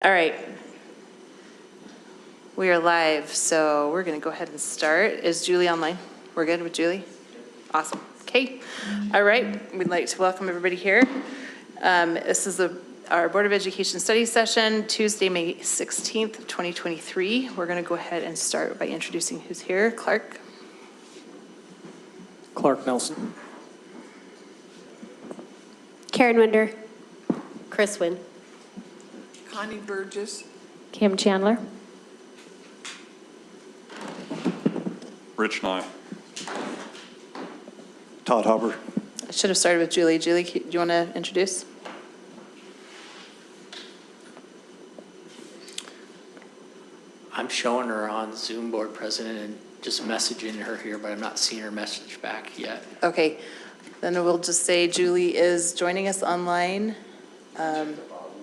All right. We are live, so we're going to go ahead and start. Is Julie online? We're good with Julie? Awesome. Okay. All right. We'd like to welcome everybody here. This is our Board of Education study session, Tuesday, May 16th, 2023. We're going to go ahead and start by introducing who's here. Clark. Clark Nelson. Karen Winder. Chris Wynn. Connie Burgess. Kim Chandler. Rich Nye. Todd Hopper. I should have started with Julie. Julie, do you want to introduce? I'm showing her on Zoom board president and just messaging her here, but I'm not seeing her message back yet. Okay. Then we'll just say Julie is joining us online.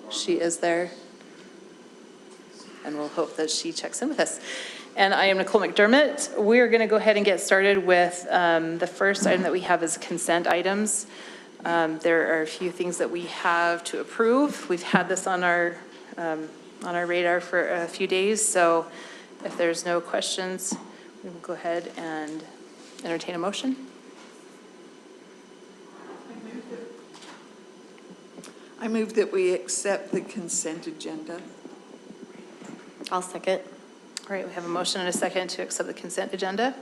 She is there. And we'll hope that she checks in with us. And I am Nicole McDermott. We're going to go ahead and get started with the first item that we have is consent items. There are a few things that we have to approve. We've had this on our radar for a few days, so if there's no questions, we will go ahead and entertain a motion. I move that we accept the consent agenda. I'll second. All right, we have a motion and a second to accept the consent agenda.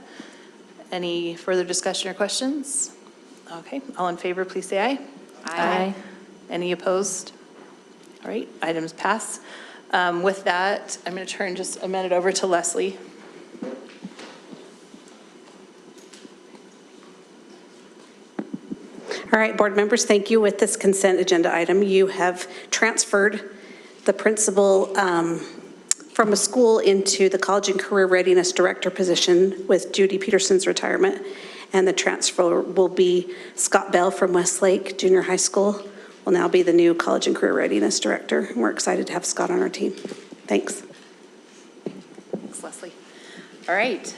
Any further discussion or questions? Okay, all in favor, please say aye. Aye. Any opposed? All right, items pass. With that, I'm going to turn just a minute over to Leslie. All right, board members, thank you. With this consent agenda item, you have transferred the principal from a school into the College and Career Readiness Director position with Judy Peterson's retirement. And the transfer will be Scott Bell from Westlake Junior High School will now be the new College and Career Readiness Director. And we're excited to have Scott on our team. Thanks. Thanks, Leslie. All right,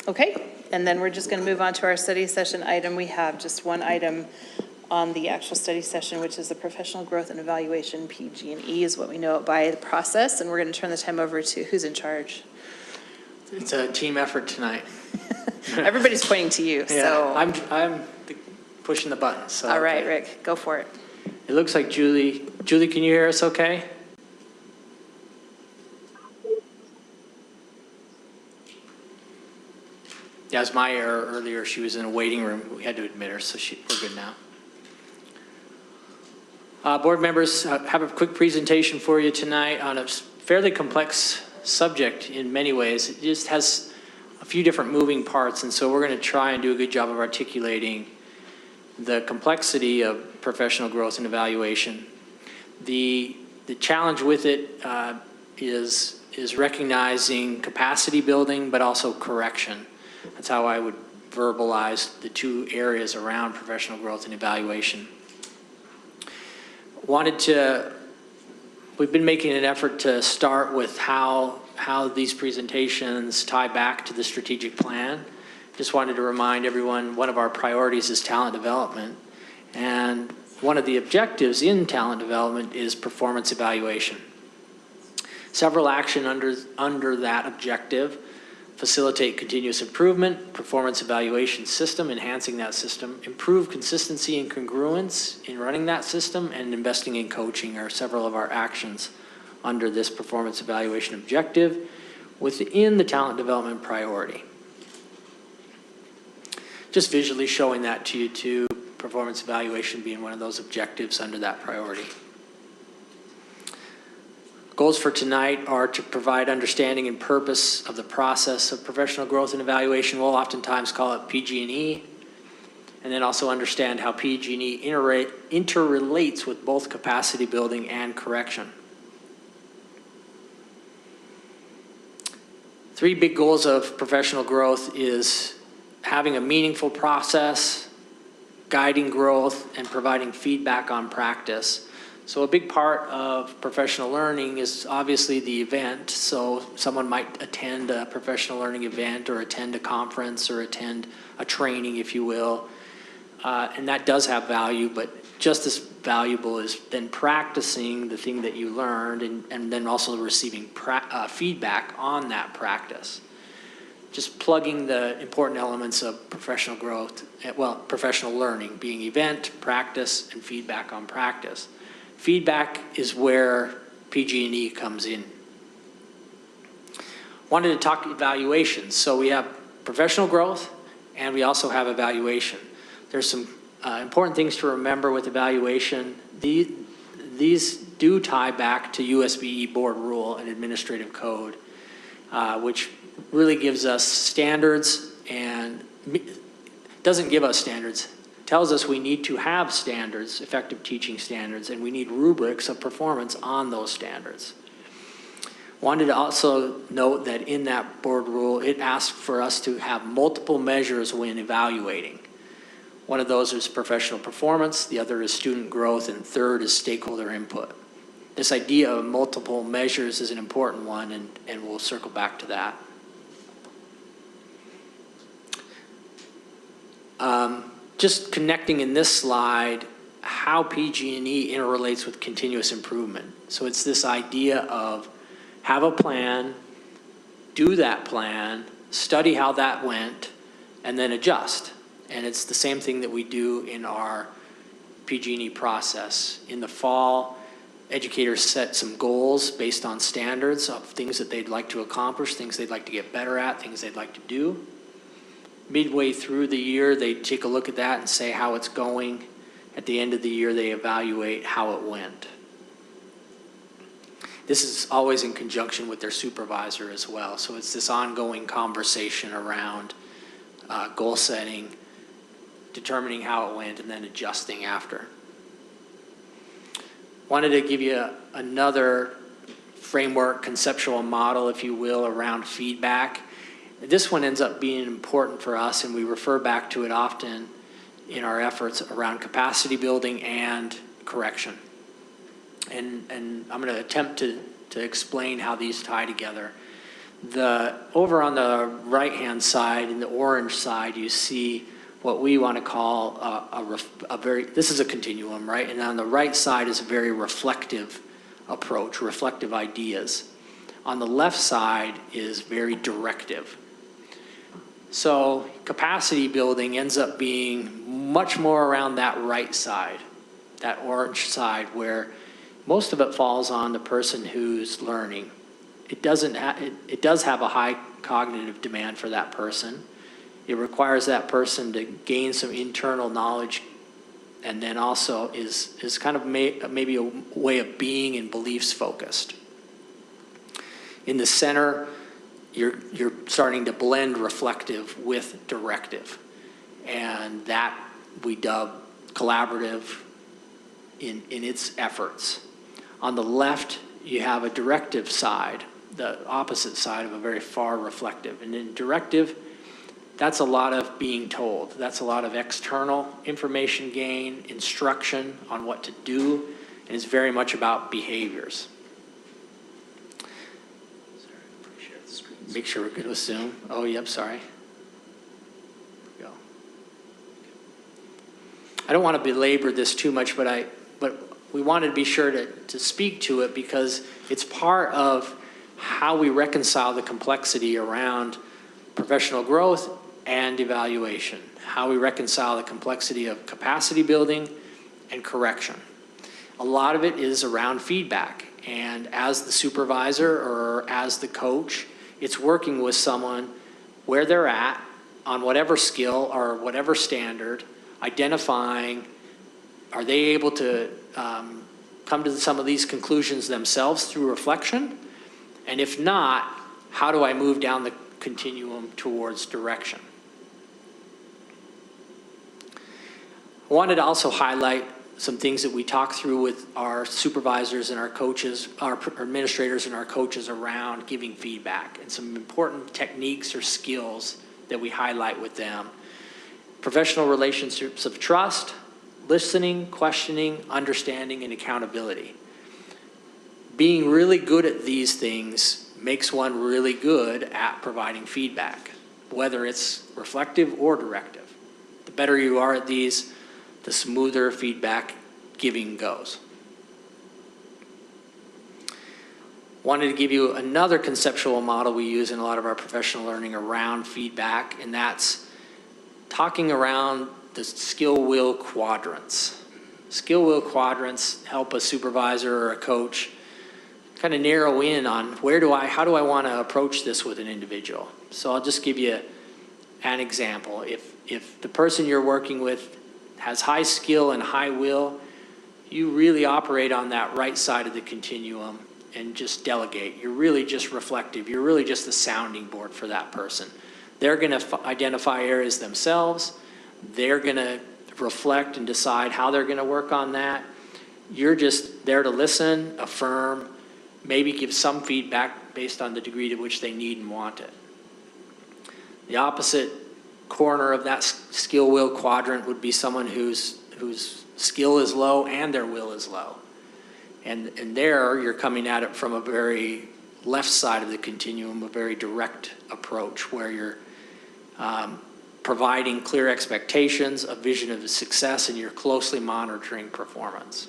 okay. And then we're just going to move on to our study session item. We have just one item on the actual study session, which is the professional growth and evaluation. PG&E is what we know it by the process. And we're going to turn the time over to who's in charge. It's a team effort tonight. Everybody's pointing to you. Yeah, So I'm pushing the buttons. So all right, Rick, go for it. It looks like Julie, can you hear us okay? Yeah, it was my error earlier. She was in a waiting room. We had to admit her, so we're good now. Board members, have a quick presentation for you tonight on a fairly complex subject in many ways. It just has a few different moving parts, and so we're going to try and do a good job of articulating the complexity of professional growth and evaluation. The challenge with it is recognizing capacity building, but also correction. That's how I would verbalize the two areas around professional growth and evaluation. We've been making an effort to start with how these presentations tie back to the strategic plan. Just wanted to remind everyone, one of our priorities is talent development. And one of the objectives in talent development is performance evaluation. Several action under that objective: facilitate continuous improvement, performance evaluation system, enhancing that system, improve consistency and congruence in running that system, and investing in coaching are several of our actions under this performance evaluation objective within the talent development priority. Just visually showing that to you too, performance evaluation being one of those objectives under that priority. Goals for tonight are to provide understanding and purpose of the process of professional growth and evaluation. We'll oftentimes call it PG&E, and then also understand how PG&E interrelates with both capacity building and correction. Three big goals of professional growth is having a meaningful process, guiding growth, and providing feedback on practice. So a big part of professional learning is obviously the event. So someone might attend a professional learning event or attend a conference or attend a training, if you will. And that does have value, but just as valuable as then practicing the thing that you learned and then also receiving feedback on that practice. Just plugging the important elements of professional growth, well, professional learning, being event, practice, and feedback on practice. Feedback is where PG&E comes in. Wanted to talk evaluations. So we have professional growth and we also have evaluation. There's some important things to remember with evaluation. These do tie back to USBE board rule and administrative code, which really gives us standards and doesn't give us standards, tells us we need to have standards, effective teaching standards, and we need rubrics of performance on those standards. Wanted to also note that in that board rule, it asks for us to have multiple measures when evaluating. One of those is professional performance, the other is student growth, and third is stakeholder input. This idea of multiple measures is an important one, and we'll circle back to that. Just connecting in this slide how PG&E interrelates with continuous improvement. So it's this idea of have a plan, do that plan, study how that went, and then adjust. And it's the same thing that we do in our PG&E process. In the fall, educators set some goals based on standards of things that they'd like to accomplish, things they'd like to get better at, things they'd like to do. Midway through the year, they take a look at that and say how it's going. At the end of the year, they evaluate how it went. This is always in conjunction with their supervisor as well. So it's this ongoing conversation around goal setting, determining how it went, and then adjusting after. Wanted to give you another framework, conceptual model, if you will, around feedback. This one ends up being important for us, and we refer back to it often in our efforts around capacity building and correction. And I'm going to attempt to explain how these tie together. Over on the right-hand side, in the orange side, you see what we want to call this is a continuum, right? And on the right side is a very reflective approach, reflective ideas. On the left side is very directive. So capacity building ends up being much more around that right side, that orange side, where most of it falls on the person who's learning. It does have a high cognitive demand for that person. It requires that person to gain some internal knowledge, and then also is kind of maybe a way of being and beliefs focused. In the center, you're starting to blend reflective with directive, and that we dub collaborative in its efforts. On the left, you have a directive side, the opposite side of a very far reflective. And in directive, that's a lot of being told. That's a lot of external information gain, instruction on what to do, and it's very much about behaviors. Make sure we're good with Zoom. Oh, yep, sorry. Go. I don't want to belabor this too much, but we wanted to be sure to speak to it because it's part of how we reconcile the complexity around professional growth and evaluation, how we reconcile the complexity of capacity building and correction. A lot of it is around feedback, and as the supervisor or as the coach, it's working with someone where they're at on whatever skill or whatever standard, identifying, are they able to come to some of these conclusions themselves through reflection? And if not, how do I move down the continuum towards direction? I wanted to also highlight some things that we talk through with our supervisors and our coaches, our administrators and our coaches around giving feedback, and some important techniques or skills that we highlight with them. Professional relationships of trust, listening, questioning, understanding, and accountability. Being really good at these things makes one really good at providing feedback, whether it's reflective or directive. The better you are at these, the smoother feedback giving goes. Wanted to give you another conceptual model we use in a lot of our professional learning around feedback, and that's talking around the skill-will quadrants. Skill-will quadrants help a supervisor or a coach kind of narrow in on how do I want to approach this with an individual. So I'll just give you an example. If the person you're working with has high skill and high will, you really operate on that right side of the continuum and just delegate. You're really just reflective. You're really just the sounding board for that person. They're going to identify areas themselves. They're going to reflect and decide how they're going to work on that. You're just there to listen, affirm, maybe give some feedback based on the degree to which they need and want it. The opposite corner of that skill-will quadrant would be someone whose skill is low and their will is low. And there, you're coming at it from a very left side of the continuum, a very direct approach where you're providing clear expectations, a vision of success, and you're closely monitoring performance.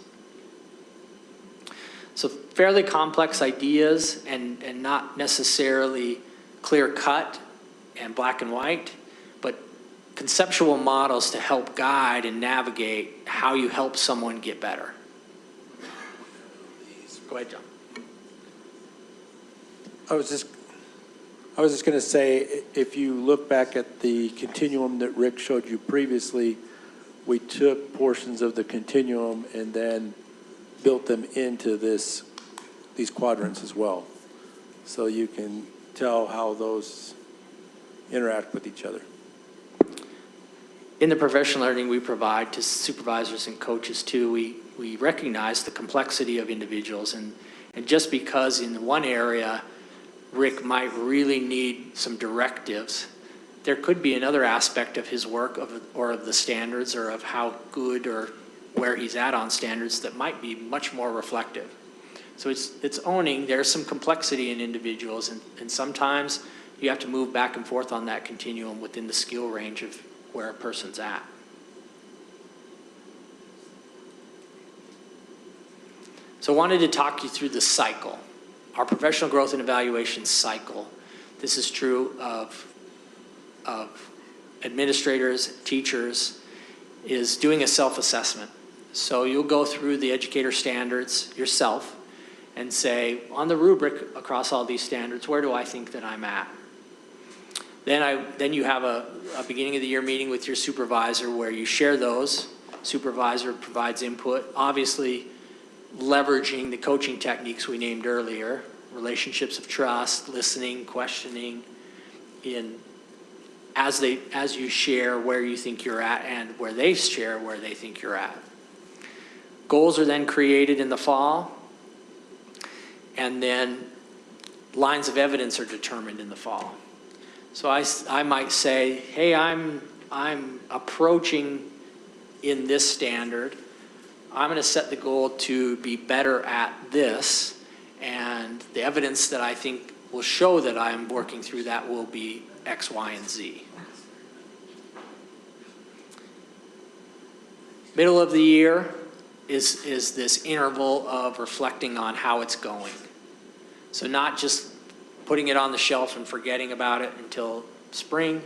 So fairly complex ideas and not necessarily clear-cut and black and white, but conceptual models to help guide and navigate how you help someone get better. Go ahead, John. I was just going to say, if you look back at the continuum that Rick showed you previously, we took portions of the continuum and then built them into these quadrants as well. So you can tell how those interact with each other. In the professional learning we provide to supervisors and coaches too, we recognize the complexity of individuals, and just because in one area Rick might really need some directives, there could be another aspect of his work or of the standards or of how good or where he's at on standards that might be much more reflective. So it's owning there's some complexity in individuals, and sometimes you have to move back and forth on that continuum within the skill range of where a person's at. So I wanted to talk you through the cycle, our professional growth and evaluation cycle. This is true of administrators, teachers, is doing a self-assessment. So you'll go through the educator standards yourself and say, on the rubric across all these standards, where do I think that I'm at? Then you have a beginning of the year meeting with your supervisor where you share those. Supervisor provides input, obviously leveraging the coaching techniques we named earlier, relationships of trust, listening, questioning, as you share where you think you're at and where they share where they think you're at. Goals are then created in the fall, and then lines of evidence are determined in the fall. So I might say, hey, I'm approaching in this standard. I'm going to set the goal to be better at this, and the evidence that I think will show that I'm working through that will be X, Y, and Z. Middle of the year is this interval of reflecting on how it's going. So not just putting it on the shelf and forgetting about it until spring,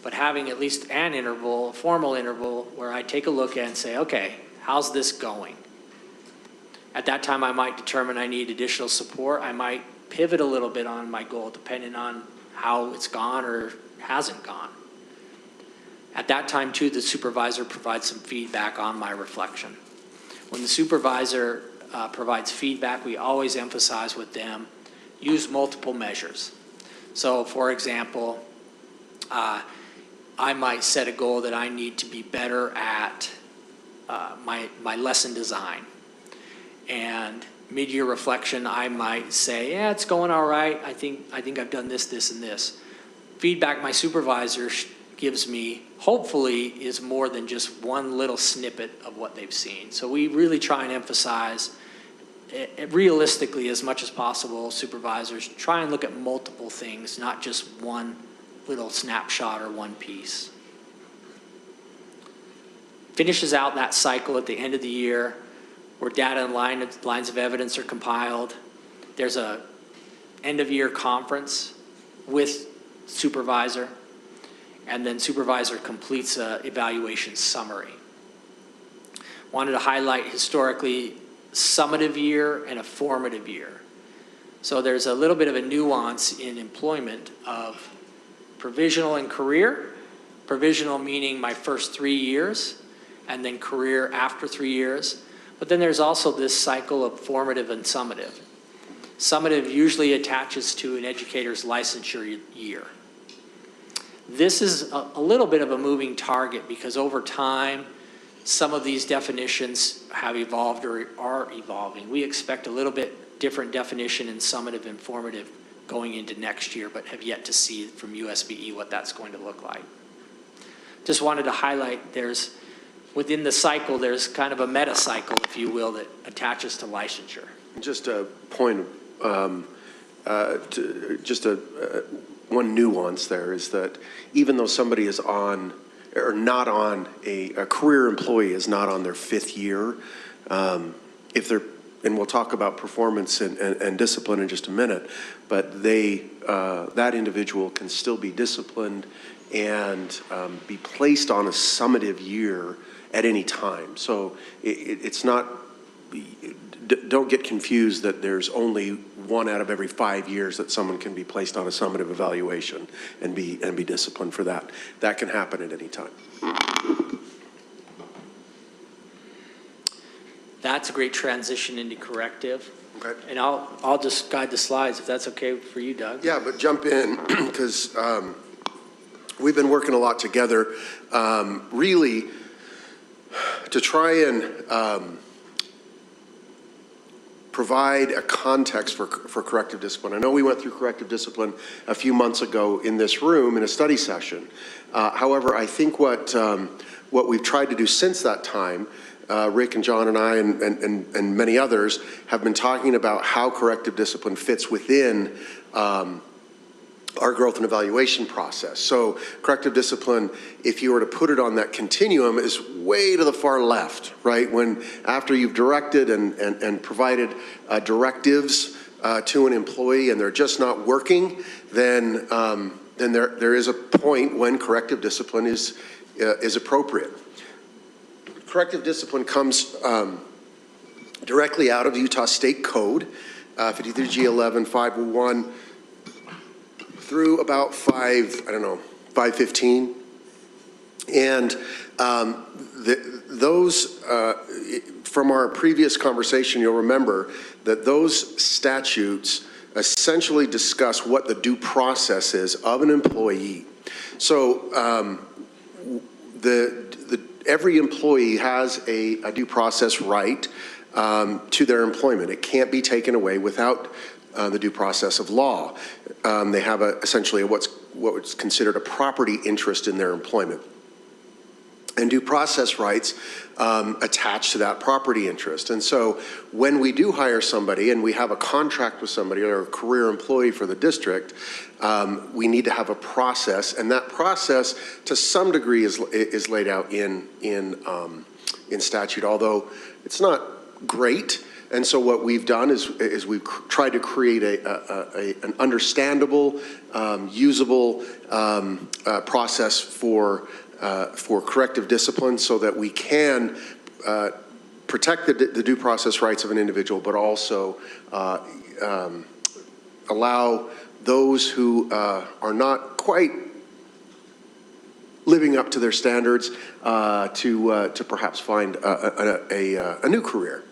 but having at least an interval, a formal interval, where I take a look at and say, okay, how's this going? At that time, I might determine I need additional support. I might pivot a little bit on my goal depending on how it's gone or hasn't gone. At that time, too, the supervisor provides some feedback on my reflection. When the supervisor provides feedback, we always emphasize with them, use multiple measures. So, for example, I might set a goal that I need to be better at my lesson design. And mid-year reflection, I might say, yeah, it's going all right. I think I've done this, this, and this. Feedback my supervisor gives me, hopefully, is more than just one little snippet of what they've seen. So we really try and emphasize, realistically, as much as possible, supervisors try and look at multiple things, not just one little snapshot or one piece. Finishes out that cycle at the end of the year. where data and lines of evidence are compiled. There's a end-of-year conference with supervisor, and then supervisor completes a evaluation summary. Wanted to highlight historically summative year and a formative year. So there's a little bit of a nuance in employment of provisional and career. Provisional meaning my first 3 years, and then career after 3 years. But then there's also this cycle of formative and summative. Summative usually attaches to an educator's licensure year. This is a little bit of a moving target because over time, some of these definitions have evolved or are evolving. We expect a little bit different definition in summative and formative going into next year, but have yet to see from USBE what that's going to look like. Just wanted to highlight within the cycle, there's kind of a meta cycle, if you will, that attaches to licensure. Just a point, one nuance there is that even though somebody is on, or not on, a career employee is not on their 5th year, if they're, and we'll talk about performance and discipline in just a minute, but that individual can still be disciplined and be placed on a summative year at any time. So it's not, don't get confused that there's only 1 out of every 5 years that someone can be placed on a summative evaluation and be disciplined for that. That can happen at any time. That's a great transition into corrective. Okay. And I'll just guide the slides if that's okay for you, Doug. Yeah, but jump in because we've been working a lot together, really to try and provide a context for corrective discipline. I know we went through corrective discipline a few months ago in this room in a study session. However, I think what we've tried to do since that time, Rick and John and I and many others have been talking about how corrective discipline fits within our growth and evaluation process. So corrective discipline, if you were to put it on that continuum, is way to the far left, right? When after you've directed and provided directives to an employee and they're just not working, then there is a point when corrective discipline is appropriate. Corrective discipline comes directly out of the Utah State Code, 53G11, 501, through about 515. And those, from our previous conversation, you'll remember that those statutes essentially discuss what the due process is of an employee. So every employee has a due process right to their employment. It can't be taken away without the due process of law. They have essentially what's considered a property interest in their employment. And due process rights attach to that property interest. And so when we do hire somebody and we have a contract with somebody or a career employee for the district, we need to have a process, and that process to some degree is laid out in statute, although it's not great. And so what we've done is we've tried to create an understandable, usable process for corrective discipline so that we can protect the due process rights of an individual, but also allow those who are not quite living up to their standards to perhaps find a new career.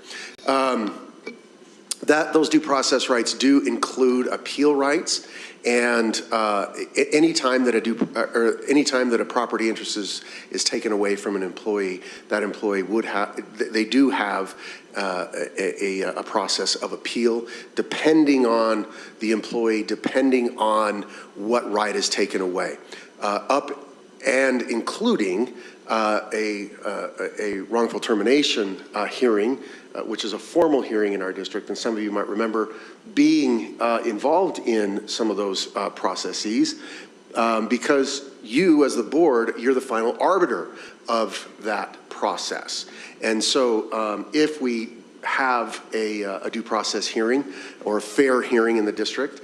Those due process rights do include appeal rights, and any time that a property interest is taken away from an employee, that employee do have a process of appeal, depending on the employee, depending on what right is taken away, up and including a wrongful termination hearing, which is a formal hearing in our district, and some of you might remember being involved in some of those processes because you, as the board, you're the final arbiter of that process. And so if we have a due process hearing or a fair hearing in the district,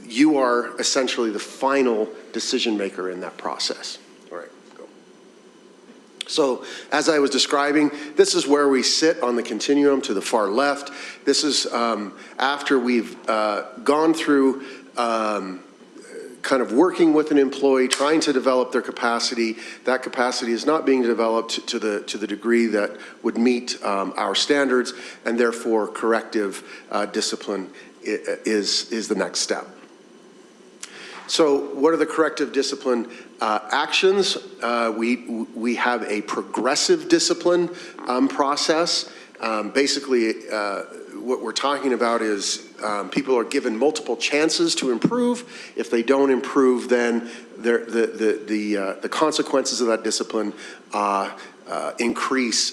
you are essentially the final decision maker in that process. All right, go. So as I was describing, this is where we sit on the continuum to the far left. This is after we've gone through kind of working with an employee, trying to develop their capacity. That capacity is not being developed to the degree that would meet our standards, and therefore corrective discipline is the next step. So what are the corrective discipline actions? We have a progressive discipline process. Basically, what we're talking about is people are given multiple chances to improve. If they don't improve, then the consequences of that discipline increase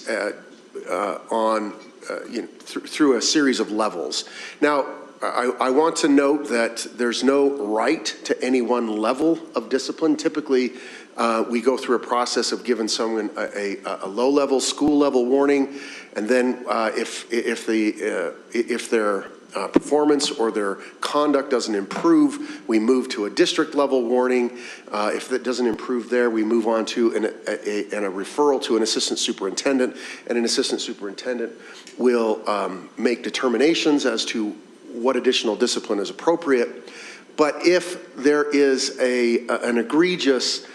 through a series of levels. Now, I want to note that there's no right to any one level of discipline. Typically, we go through a process of giving someone a low-level, school-level warning, and then if their performance or their conduct doesn't improve, we move to a district-level warning. If that doesn't improve there, we move on to a referral to an assistant superintendent, and an assistant superintendent will make determinations as to what additional discipline is appropriate. But if there is an egregious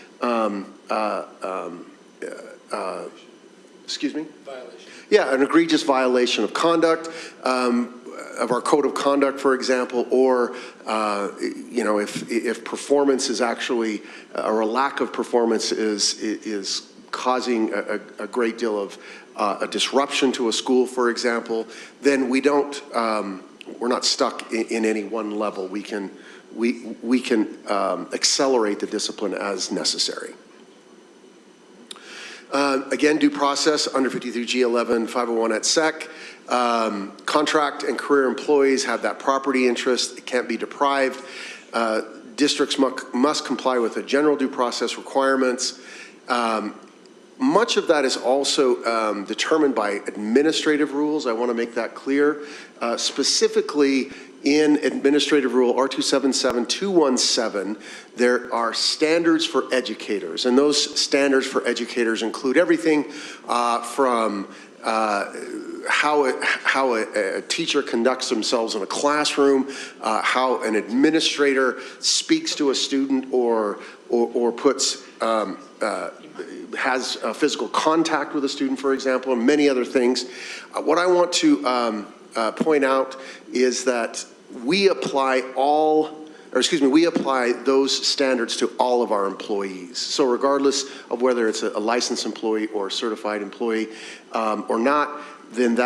excuse me? Violation. Yeah, an egregious violation of conduct, of our code of conduct, for example, or if performance is actually, or a lack of performance is causing a great deal of a disruption to a school, for example, then we don't, we're not stuck in any one level. We can accelerate the discipline as necessary. Again, due process under 53G11 501 et sec. Contract and career employees have that property interest. It can't be deprived. Districts must comply with the general due process requirements. Much of that is also determined by administrative rules. I want to make that clear. Specifically, in Administrative Rule R277217, there are standards for educators, and those standards for educators include everything from how a teacher conducts themselves in a classroom, how an administrator speaks to a student or puts has physical contact with a student, for example, and many other things. What I want to point out is that we apply those standards to all of our employees. So regardless of whether it's a licensed employee or a certified employee or not, then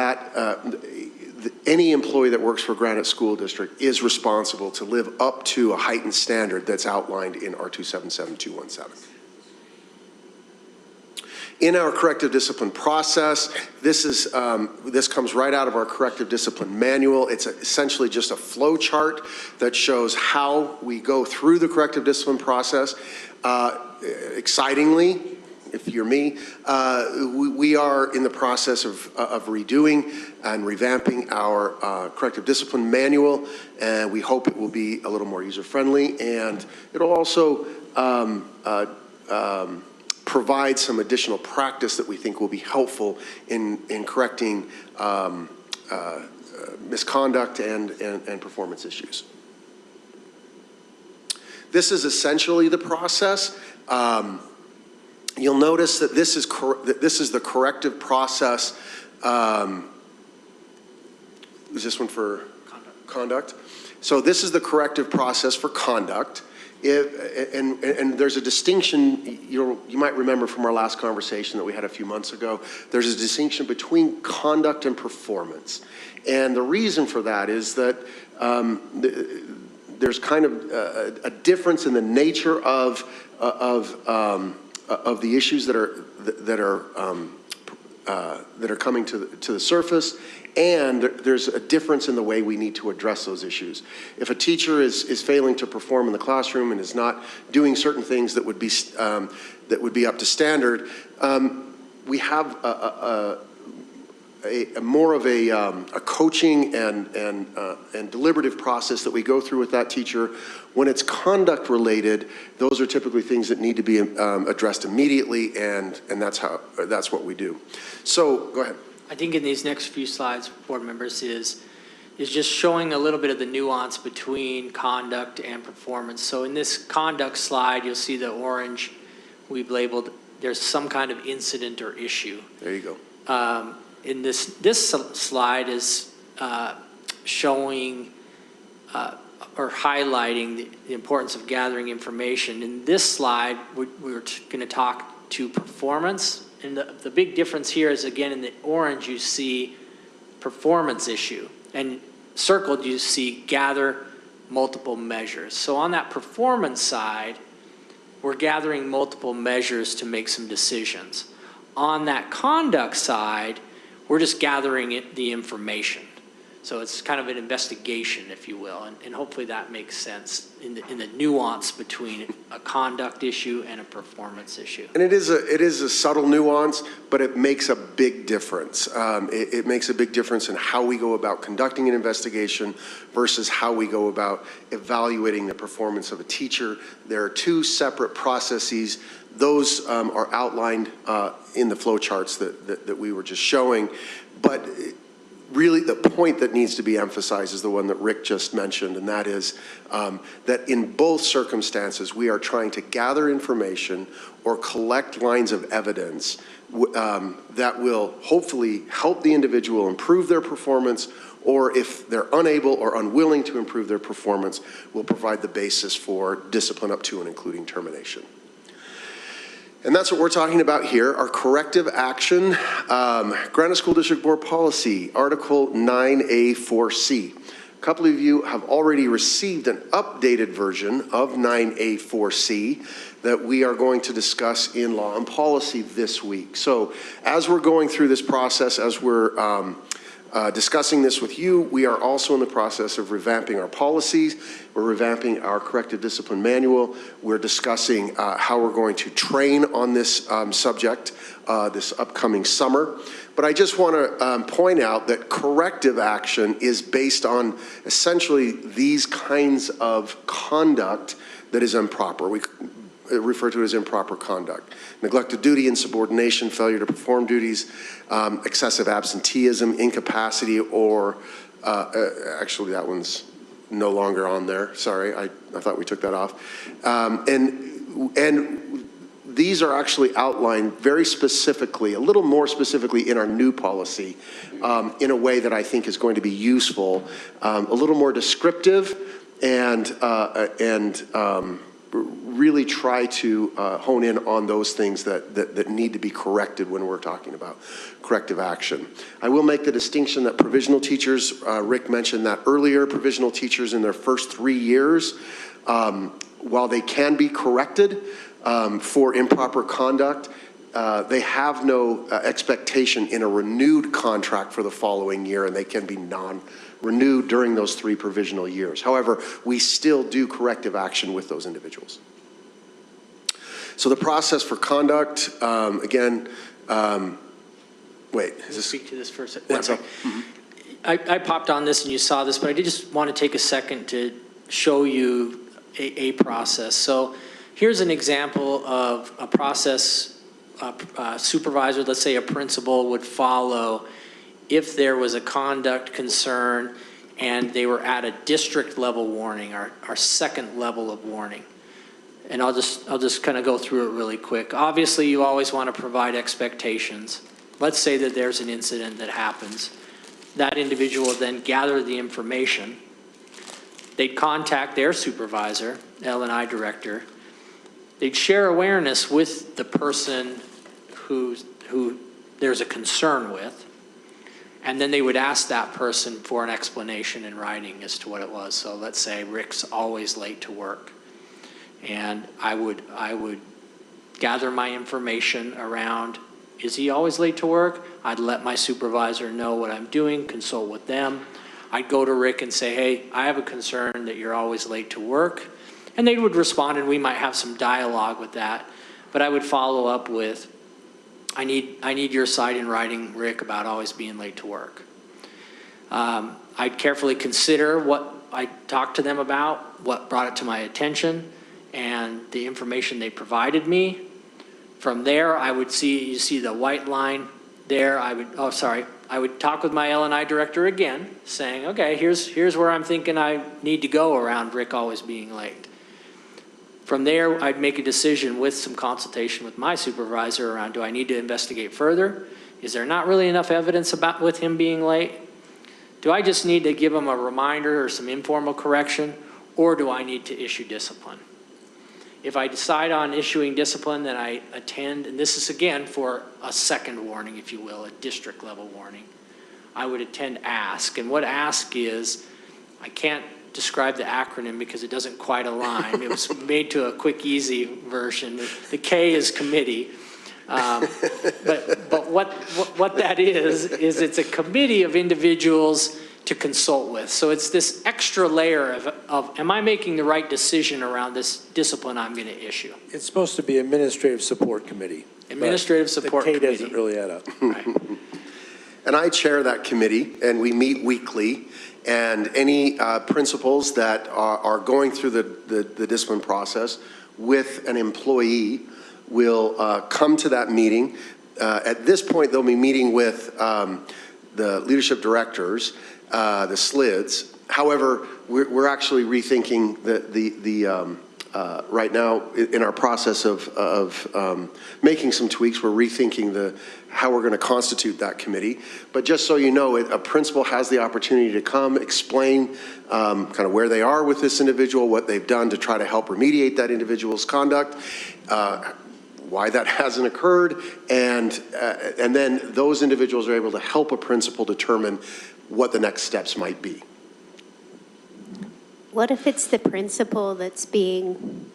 any employee that works for Granite School District is responsible to live up to a heightened standard that's outlined in R277217. In our corrective discipline process, this comes right out of our corrective discipline manual. It's essentially just a flow chart that shows how we go through the corrective discipline process. Excitingly, if you're me, we are in the process of redoing and revamping our corrective discipline manual, and we hope it will be a little more user-friendly, and it'll also provide some additional practice that we think will be helpful in correcting misconduct and performance issues. This is essentially the process. You'll notice that this is the corrective process. Is this one for conduct? So this is the corrective process for conduct. And there's a distinction, you might remember from our last conversation that we had a few months ago, there's a distinction between conduct and performance. And the reason for that is that there's kind of a difference in the nature of the issues that are coming to the surface, and there's a difference in the way we need to address those issues. If a teacher is failing to perform in the classroom and is not doing certain things that would be up to standard, we have more of a coaching and deliberative process that we go through with that teacher. When it's conduct related, those are typically things that need to be addressed immediately, and that's what we do. So go ahead. I think in these next few slides, board members, is just showing a little bit of the nuance between conduct and performance. So in this conduct slide, you'll see the orange we've labeled, there's some kind of incident or issue. There you go. In this slide is showing or highlighting the importance of gathering information. In this slide, we're going to talk to performance. And the big difference here is, again, in the orange, you see performance issue. And circled, you see gather multiple measures. So on that performance side, we're gathering multiple measures to make some decisions. On that conduct side, we're just gathering the information. So it's kind of an investigation, if you will, and hopefully that makes sense in the nuance between a conduct issue and a performance issue. And it is a subtle nuance, but it makes a big difference. It makes a big difference in how we go about conducting an investigation versus how we go about evaluating the performance of a teacher. There are two separate processes. Those are outlined in the flow charts that we were just showing, but really the point that needs to be emphasized is the one that Rick just mentioned, and that is that in both circumstances, we are trying to gather information or collect lines of evidence that will hopefully help the individual improve their performance, or if they're unable or unwilling to improve their performance, will provide the basis for discipline up to and including termination. And that's what we're talking about here, our corrective action, Granite School District Board Policy, Article 9A4C. A couple of you have already received an updated version of 9A4C that we are going to discuss in Law and Policy this week. So as we're going through this process, as we're discussing this with you, we are also in the process of revamping our policies. We're revamping our corrective discipline manual. We're discussing how we're going to train on this subject this upcoming summer. But I just want to point out that corrective action is based on essentially these kinds of conduct that is improper. We refer to it as improper conduct. Neglect of duty, insubordination, failure to perform duties, excessive absenteeism, incapacity, or actually that one's no longer on there. Sorry, I thought we took that off. And these are actually outlined very specifically, a little more specifically in our new policy, in a way that I think is going to be useful, a little more descriptive, and really try to hone in on those things that need to be corrected when we're talking about corrective action. I will make the distinction that provisional teachers, Rick mentioned that earlier, provisional teachers in their first 3 years, while they can be corrected for improper conduct, they have no expectation in a renewed contract for the following year, and they can be renewed during those 3 provisional years. However, we still do corrective action with those individuals. So the process for conduct, again, wait, is this? Speak to this for a second. What's up? I popped on this and you saw this, but I did just want to take a second to show you a process. So here's an example of a process a supervisor, let's say a principal, would follow if there was a conduct concern and they were at a district level warning, our second level of warning. And I'll just kind of go through it really quick. Obviously, you always want to provide expectations. Let's say that there's an incident that happens. That individual would then gather the information. They'd contact their supervisor, L&I director. They'd share awareness with the person who there's a concern with. And then they would ask that person for an explanation in writing as to what it was. So let's say Rick's always late to work. And I would gather my information around, is he always late to work? I'd let my supervisor know what I'm doing, consult with them. I'd go to Rick and say, hey, I have a concern that you're always late to work. And they would respond, and we might have some dialogue with that. But I would follow up with, I need your side in writing, Rick, about always being late to work. I'd carefully consider what I talked to them about, what brought it to my attention, and the information they provided me. From there, you see the white line there, I would talk with my L&I director again, saying, okay, here's where I'm thinking I need to go around Rick always being late. From there, I'd make a decision with some consultation with my supervisor around, do I need to investigate further? Is there not really enough evidence with him being late? Do I just need to give him a reminder or some informal correction, or do I need to issue discipline? If I decide on issuing discipline, then I attend, and this is again for a second warning, if you will, a district level warning. I would attend ASK, and what ASK is, I can't describe the acronym because it doesn't quite align. It was made to a quick, easy version. The K is committee. But what that is it's a committee of individuals to consult with. So it's this extra layer of am I making the right decision around this discipline I'm going to issue? It's supposed to be administrative support committee. Administrative support committee. The committee. K doesn't really add up. Right. And I chair that committee, and we meet weekly. And any principals that are going through the discipline process with an employee will come to that meeting. At this point, they'll be meeting with the leadership directors, the SLIDs. However, we're actually rethinking right now in our process of making some tweaks. We're rethinking how we're going to constitute that committee. But just so you know, a principal has the opportunity to come explain kind of where they are with this individual, what they've done to try to help remediate that individual's conduct, why that hasn't occurred, and then those individuals are able to help a principal determine what the next steps might be. What if it's the principal that's being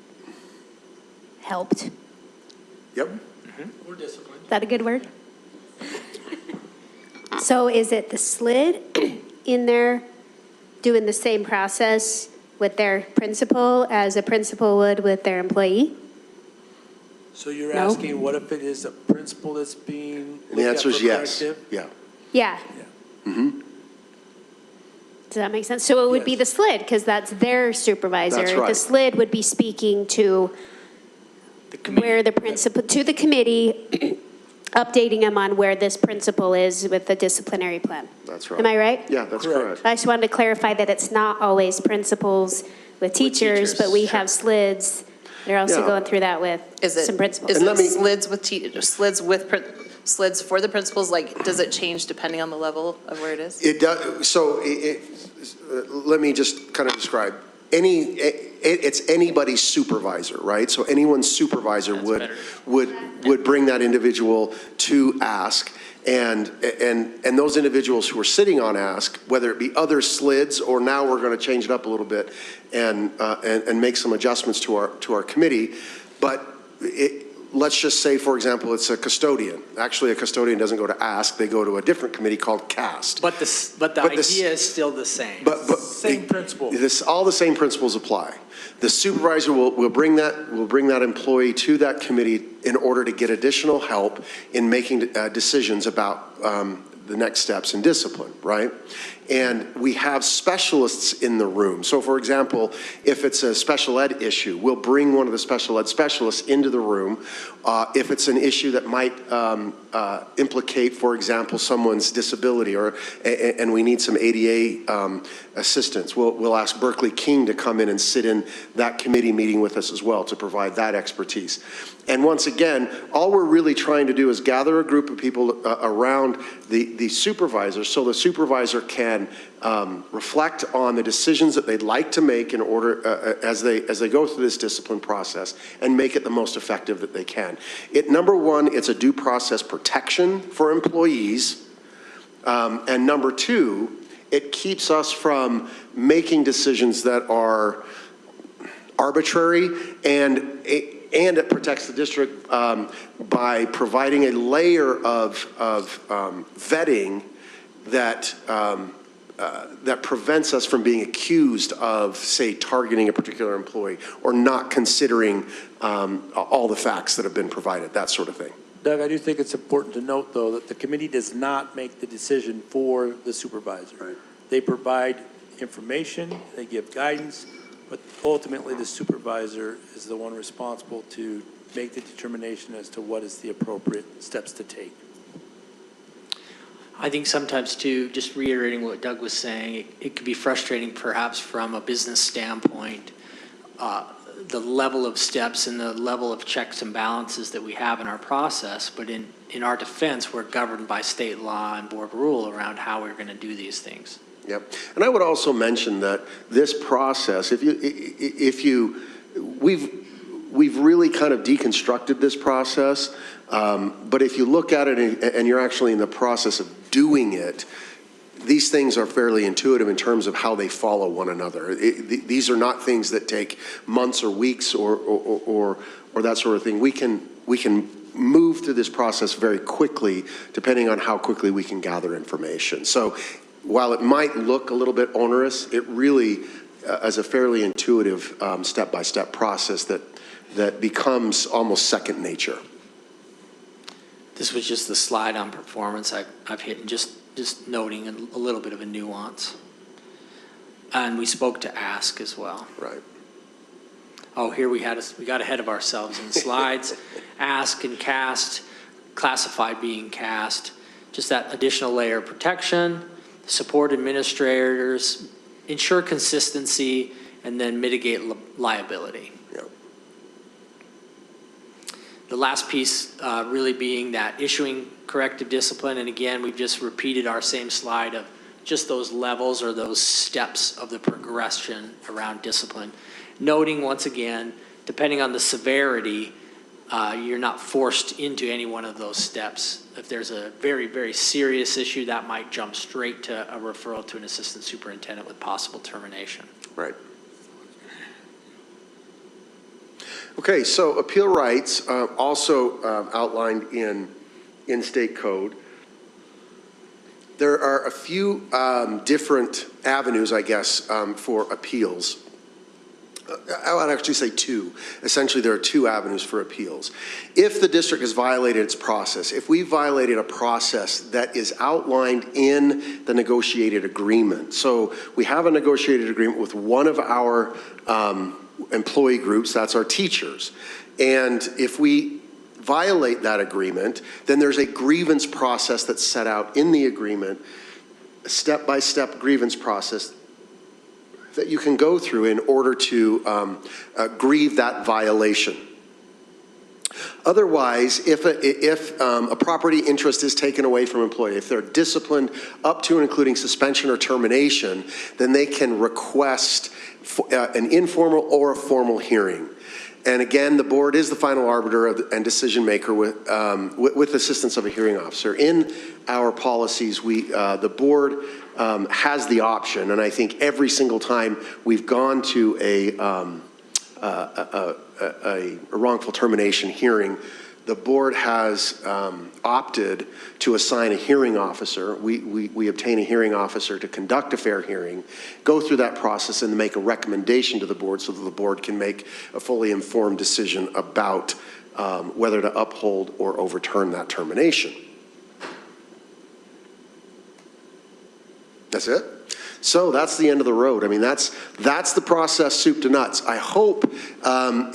helped? Yep. We're disciplined. Is that a good word? So is it the SLID in there doing the same process with their principal as a principal would with their employee? So you're No. asking, what if it is a principal that's being And the looked at answer is for yes. corrective? Yeah. Yeah. Does that make sense? So it would be the SLID because that's their supervisor. That's right. The SLID would be speaking to where the principal, to the committee, updating them on where this principal is with the disciplinary plan. That's right. Am I right? Yeah, that's Correct. correct. I just wanted to clarify that it's not always principals with teachers, but we have SLIDs. They're also Yeah. going through that with Is it, some principals. is And it let me- SLIDs for the principals? Like, does it change depending on the level of where it is? It does. So let me just kind of describe. It's anybody's supervisor, right? So anyone's supervisor would bring that individual to ASK, and those individuals who are sitting on ASK, whether it be other SLIDs or now we're going to change it up a little bit and make some adjustments to our committee, but let's just say, for example, it's a custodian. Actually, a custodian doesn't go to ASK; they go to a different committee called CAST. But the idea is still the same. But Same principle. all the same principles apply. The supervisor will bring that employee to that committee in order to get additional help in making decisions about the next steps in discipline, right? And we have specialists in the room. So for example, if it's a special ed issue, we'll bring one of the special ed specialists into the room. If it's an issue that might implicate, for example, someone's disability and we need some ADA assistance, we'll ask Berkeley King to come in and sit in that committee meeting with us as well to provide that expertise. And once again, all we're really trying to do is gather a group of people around the supervisor so the supervisor can reflect on the decisions that they'd like to make in order as they go through this discipline process and make it the most effective that they can. Number one, it's a due process protection for employees. And number two, it keeps us from making decisions that are arbitrary, and it protects the district by providing a layer of vetting that prevents us from being accused of, say, targeting a particular employee or not considering all the facts that have been provided, that sort of thing. Doug, I do think it's important to note, though, that the committee does not make the decision for the supervisor. Right. They provide information, they give guidance, but ultimately the supervisor is the one responsible to make the determination as to what is the appropriate steps to take. I think sometimes too, just reiterating what Doug was saying, it can be frustrating perhaps from a business standpoint, the level of steps and the level of checks and balances that we have in our process. But in our defense, we're governed by state law and board rule around how we're going to do these things. Yep. And I would also mention that this process, we've really kind of deconstructed this process. But if you look at it and you're actually in the process of doing it, these things are fairly intuitive in terms of how they follow one another. These are not things that take months or weeks or that sort of thing. We can move through this process very quickly, depending on how quickly we can gather information. So while it might look a little bit onerous, it really is a fairly intuitive step-by-step process that becomes almost second nature. This was just the slide on performance I've hit, and just noting a little bit of a nuance. And we spoke to ask as well. Right. Oh, here we got ahead of ourselves in slides. Ask and cast, classified being cast, just that additional layer of protection, support administrators, ensure consistency, and then mitigate liability. Yep. The last piece really being that issuing corrective discipline. And again, we've just repeated our same slide of just those levels or those steps of the progression around discipline. Noting once again, depending on the severity, you're not forced into any one of those steps. If there's a very, very serious issue, that might jump straight to a referral to an assistant superintendent with possible termination. Right. Okay, so appeal rights also outlined in state code. There are a few different avenues, I guess, for appeals. I would actually say two. Essentially, there are two avenues for appeals. If the district has violated its process, if we violated a process that is outlined in the negotiated agreement, so we have a negotiated agreement with one of our employee groups, that's our teachers, and if we violate that agreement, then there's a grievance process that's set out in the agreement, a step-by-step grievance process that you can go through in order to grieve that violation. Otherwise, if a property interest is taken away from an employee, if they're disciplined up to and including suspension or termination, then they can request an informal or a formal hearing. And again, the board is the final arbiter and decision maker with assistance of a hearing officer. In our policies, the board has the option, and I think every single time we've gone to a wrongful termination hearing, the board has opted to assign a hearing officer. We obtain a hearing officer to conduct a fair hearing, go through that process, and make a recommendation to the board so that the board can make a fully informed decision about whether to uphold or overturn that termination. That's it. So that's the end of the road. I mean, that's the process, soup to nuts. I hope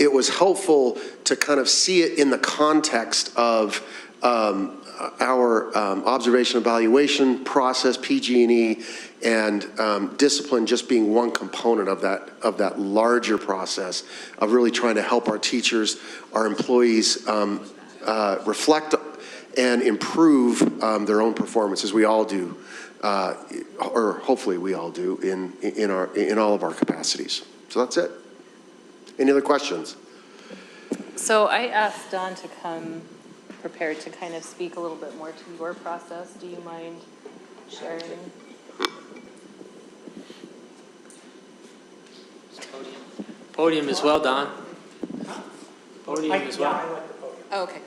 it was helpful to kind of see it in the context of our observation evaluation process, PG&E, and discipline just being one component of that larger process of really trying to help our teachers, our employees reflect and improve their own performance, as we all do. Or hopefully we all do in all of our capacities. So that's it. Any other questions? So I asked Don to come prepared to kind of speak a little bit more to your process. Do you mind sharing? Podium as well, Don. Podium as well. Oh, okay.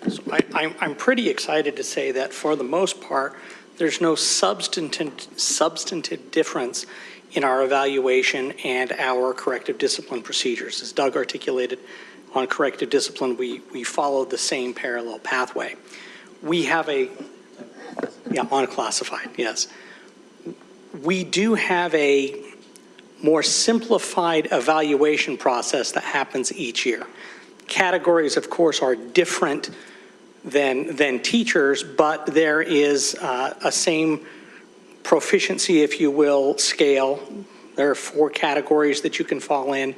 So I'm pretty excited to say that for the most part, there's no substantive difference in our evaluation and our corrective discipline procedures. As Doug articulated, on corrective discipline, we follow the same parallel pathway. We have on classified, yes. We do have a more simplified evaluation process that happens each year. Categories, of course, are different than teachers, but there is a same proficiency, if you will, scale. There are 4 categories that you can fall in.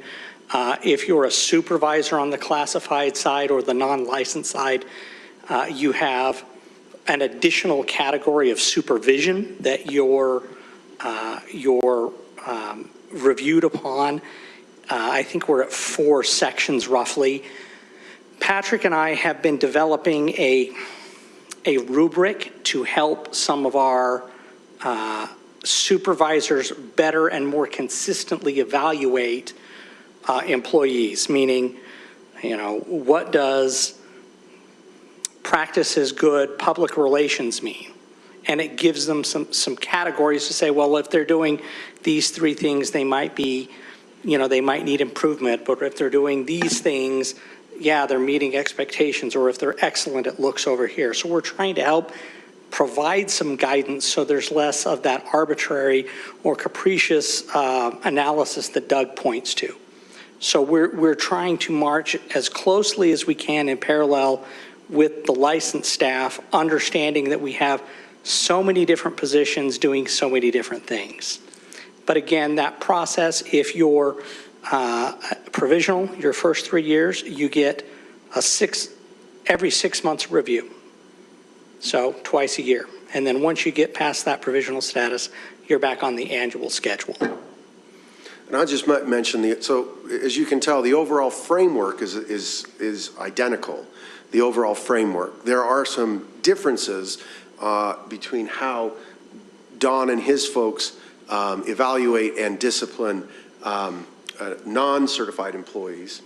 If you're a supervisor on the classified side or the non-licensed side, you have an additional category of supervision that you're reviewed upon. I think we're at 4 sections roughly. Patrick and I have been developing a rubric to help some of our supervisors better and more consistently evaluate employees, meaning, what does practice is good public relations mean? And it gives them some categories to say, well, if they're doing these 3 things, they might be, they might need improvement, but if they're doing these things, yeah, they're meeting expectations, or if they're excellent, it looks over here. So we're trying to help provide some guidance so there's less of that arbitrary or capricious analysis that Doug points to. So we're trying to march as closely as we can in parallel with the licensed staff, understanding that we have so many different positions doing so many different things. But again, that process, if you're provisional, your first 3 years, you get every 6 months review. So twice a year. And then once you get past that provisional status, you're back on the annual schedule. And I'll just mention, so as you can tell, the overall framework is identical, the overall framework. There are some differences between how Don and his folks evaluate and discipline non-certified employees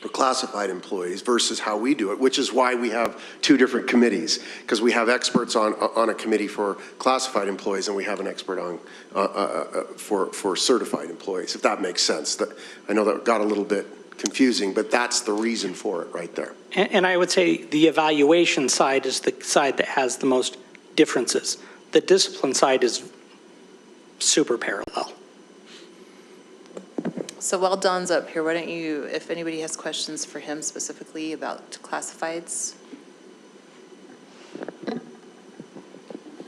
or classified employees versus how we do it, which is why we have 2 different committees, because we have experts on a committee for classified employees and we have an expert on for certified employees, if that makes sense. I know that got a little bit confusing, but that's the reason for it right there. And I would say the evaluation side is the side that has the most differences. The discipline side is super parallel. So while Don's up here, why don't you, if anybody has questions for him specifically about classifieds?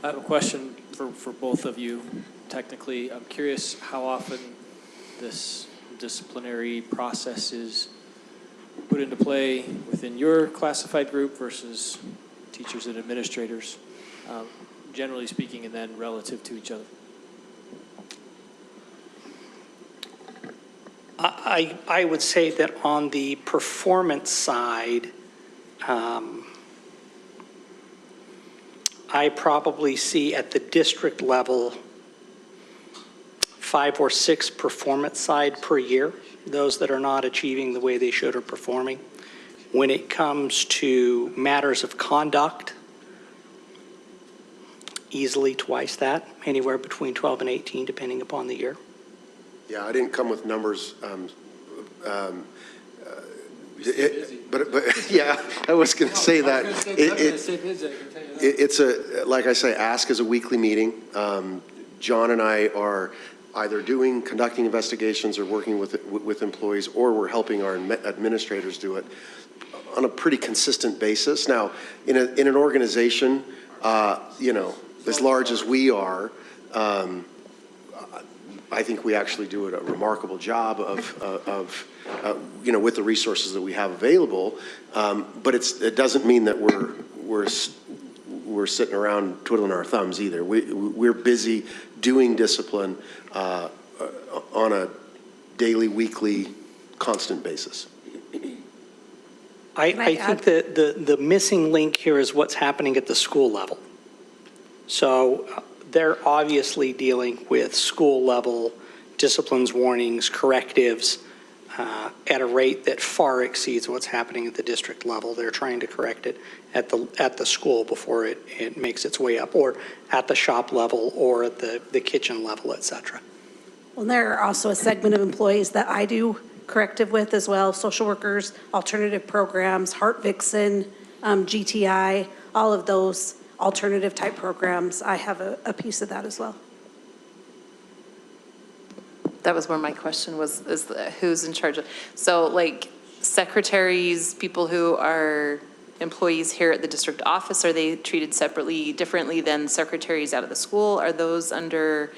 I have a question for both of you. Technically, I'm curious how often this disciplinary process is put into play within your classified group versus teachers and administrators, generally speaking, and then relative to each other. I would say that on the performance side, I probably see at the district level 5 or 6 performance side per year, those that are not achieving the way they should or performing. When it comes to matters of conduct, easily twice that, anywhere between 12 and 18, depending upon the year. Yeah, I didn't come with numbers. But yeah, I was going to say that. It's like I say, ask is a weekly meeting. John and I are either conducting investigations or working with employees, or we're helping our administrators do it on a pretty consistent basis. Now, in an organization, as large as we are, I think we actually do a remarkable job of with the resources that we have available. But it doesn't mean that we're sitting around twiddling our thumbs either. We're busy doing discipline on a daily, weekly, constant basis. I think that the missing link here is what's happening at the school level. So they're obviously dealing with school level disciplines, warnings, correctives. at a rate that far exceeds what's happening at the district level. They're trying to correct it at the school before it makes its way up, or at the shop level, or at the kitchen level, et cetera. Well, there are also a segment of employees that I do corrective with as well, social workers, alternative programs, Heart Vixen, GTI, all of those alternative type programs. I have a piece of that as well. That was where my question was, who's in charge of, so like secretaries, people who are employees here at the district office, are they treated separately, differently than secretaries out of the school? Are those under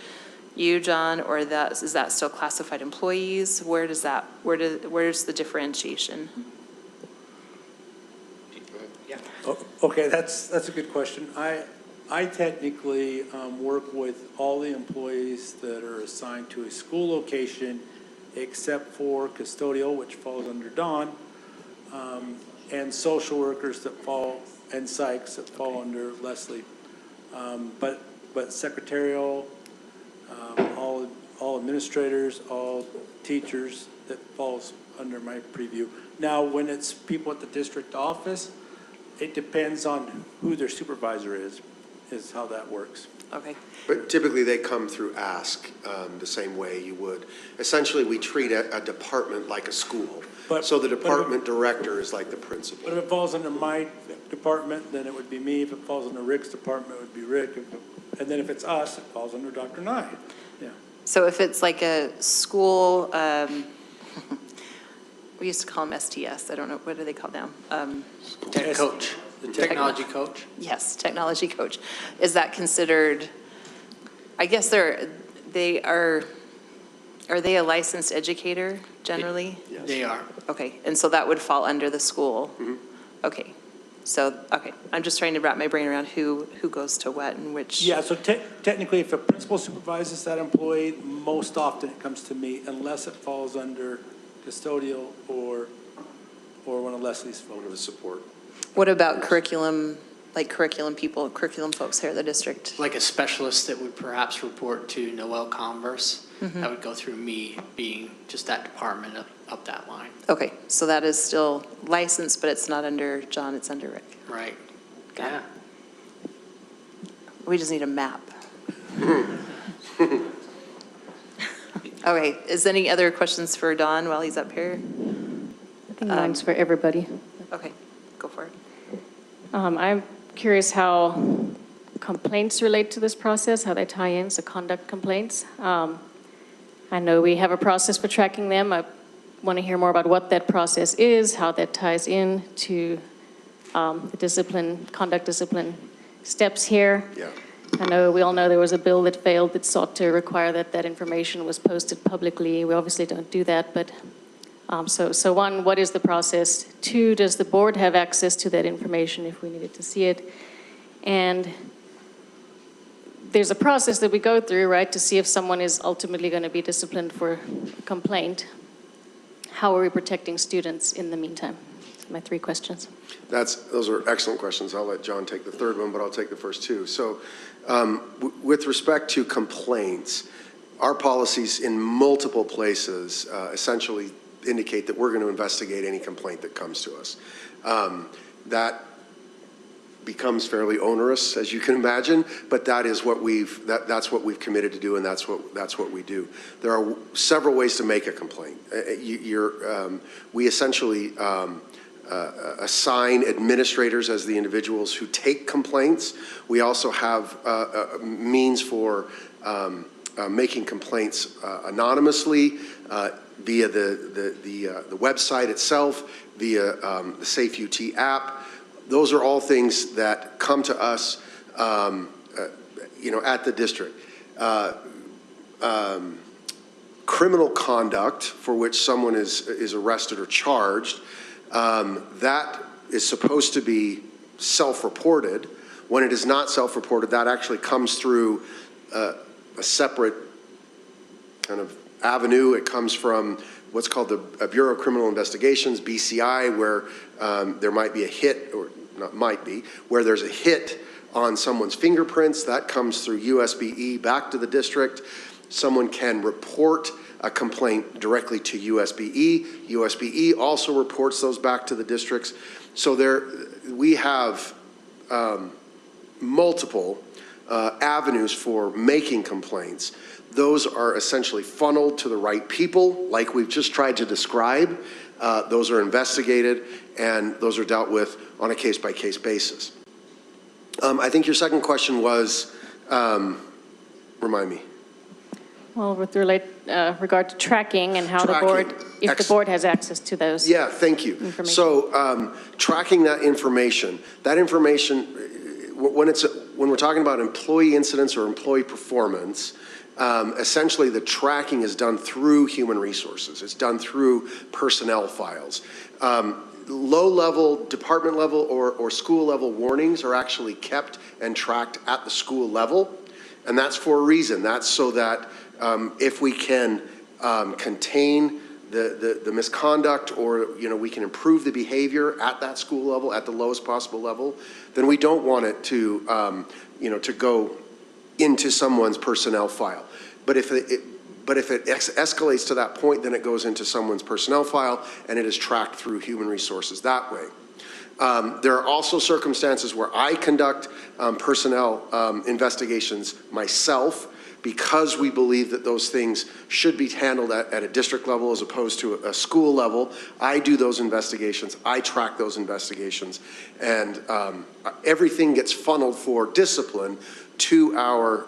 you, John, or is that still classified employees? Where's the differentiation? Okay, that's a good question. I technically work with all the employees that are assigned to a school location, except for custodial, which falls under Dawn, and social workers that fall, and psychs that fall under Leslie. But secretarial, all administrators, all teachers, that falls under my preview. Now, when it's people at the district office, it depends on who their supervisor is how that works. Okay. But typically, they come through ask the same way you would. Essentially, we treat a department like a school. So the department director is like the principal. But if it falls under my department, then it would be me. If it falls under Rick's department, it would be Rick. And then if it's us, it falls under Dr. Nye. Yeah. So if it's like a school, we used to call them STS. I don't know, what do they call now? Tech coach, technology coach. Yes, technology coach. Is that considered, I guess are they a licensed educator generally? Yes. They are. Okay, and so that would fall under the school? Mhm. Okay, so, okay, I'm just trying to wrap my brain around who goes to what and which. Yeah, so technically, if a principal supervises that employee, most often it comes to me, unless it falls under custodial or one of Leslie's One of folks. the support. What about curriculum, like curriculum people, curriculum folks here at the district? Like a specialist that would perhaps report to Noel Converse. That would go through me being just that department up that line. Okay, so that is still licensed, but it's not under John, it's under Rick. Right. Got Yeah. it. We just need a map. Okay, is any other questions for Don while he's up here? I think mine's for everybody. Okay, go for it. I'm curious how complaints relate to this process, how they tie in, so conduct complaints. I know we have a process for tracking them. I want to hear more about what that process is, how that ties in to the conduct discipline steps here. Yeah. I know, we all know there was a bill that failed that sought to require that information was posted publicly. We obviously don't do that, but, so one, what is the process? Two, does the board have access to that information if we needed to see it? And there's a process that we go through, right, to see if someone is ultimately going to be disciplined for a complaint. How are we protecting students in the meantime? Those are my 3 questions. Those are excellent questions. I'll let John take the third one, but I'll take the first 2. So with respect to complaints, our policies in multiple places essentially indicate that we're going to investigate any complaint that comes to us. That becomes fairly onerous, as you can imagine, but that is what that's what we've committed to do, and that's what we do. There are several ways to make a complaint. We essentially assign administrators as the individuals who take complaints. We also have means for making complaints anonymously via the website itself, via the Safe UT app. Those are all things that come to us, at the district. Criminal conduct for which someone is arrested or charged, that is supposed to be self-reported. When it is not self-reported, that actually comes through a separate kind of avenue. It comes from what's called the Bureau of Criminal Investigations, BCI, where there might be a hit, or not might be, where there's a hit on someone's fingerprints. That comes through USBE back to the district. Someone can report a complaint directly to USBE. USBE also reports those back to the districts. So we have multiple avenues for making complaints. Those are essentially funneled to the right people, like we've just tried to describe. Those are investigated, and those are dealt with on a case-by-case basis. I think your second question was, remind me. Well, with regard to tracking and how the board, if the board has access to those. Yeah, thank you. So tracking that information, when we're talking about employee incidents or employee performance, essentially the tracking is done through human resources. It's done through personnel files. Low-level, department level, or school level warnings are actually kept and tracked at the school level. And that's for a reason. That's so that if we can contain the misconduct, or we can improve the behavior at that school level at the lowest possible level, then we don't want it to to go into someone's personnel file. But if it escalates to that point, then it goes into someone's personnel file and it is tracked through human resources that way. There are also circumstances where I conduct personnel investigations myself, because we believe that those things should be handled at a district level as opposed to a school level. I do those investigations, I track those investigations, and everything gets funneled for discipline to our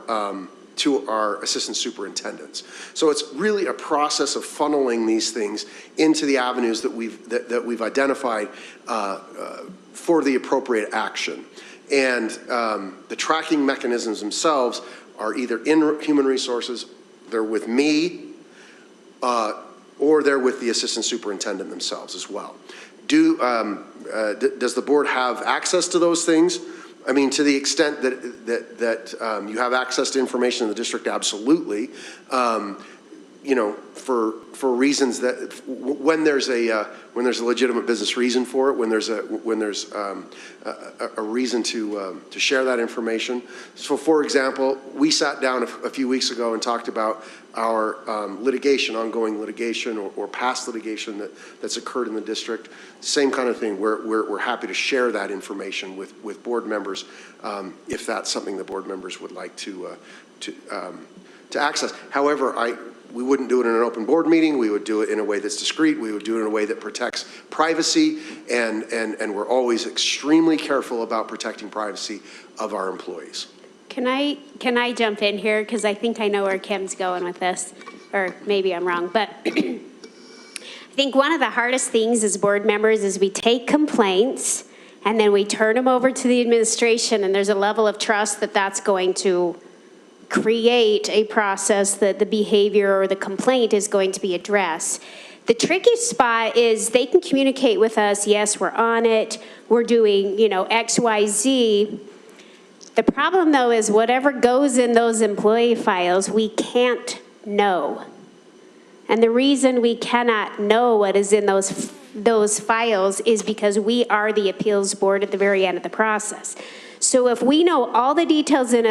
assistant superintendents. So it's really a process of funneling these things into the avenues that we've identified for the appropriate action. And the tracking mechanisms themselves are either in human resources, they're with me, or they're with the assistant superintendent themselves as well. Does the board have access to those things? I mean, to the extent that you have access to information in the district, absolutely. For reasons that when there's a legitimate business reason for it, when there's a reason to share that information. So, for example, we sat down a few weeks ago and talked about our ongoing litigation or past litigation that's occurred in the district. Same kind of thing. We're happy to share that information with board members if that's something the board members would like to access. However, we wouldn't do it in an open board meeting. We would do it in a way that's discreet. We would do it in a way that protects privacy, and we're always extremely careful about protecting privacy of our employees. Can I jump in here? Because I think I know where Kim's going with this, or maybe I'm wrong. But I think one of the hardest things as board members is we take complaints and then we turn them over to the administration, and there's a level of trust that that's going to create a process that the behavior or the complaint is going to be addressed. The tricky spot is they can communicate with us, yes, we're on it, we're doing, X, Y, Z. The problem, though, is whatever goes in those employee files, we can't know. And the reason we cannot know what is in those files is because we are the appeals board at the very end of the process. So if we know all the details of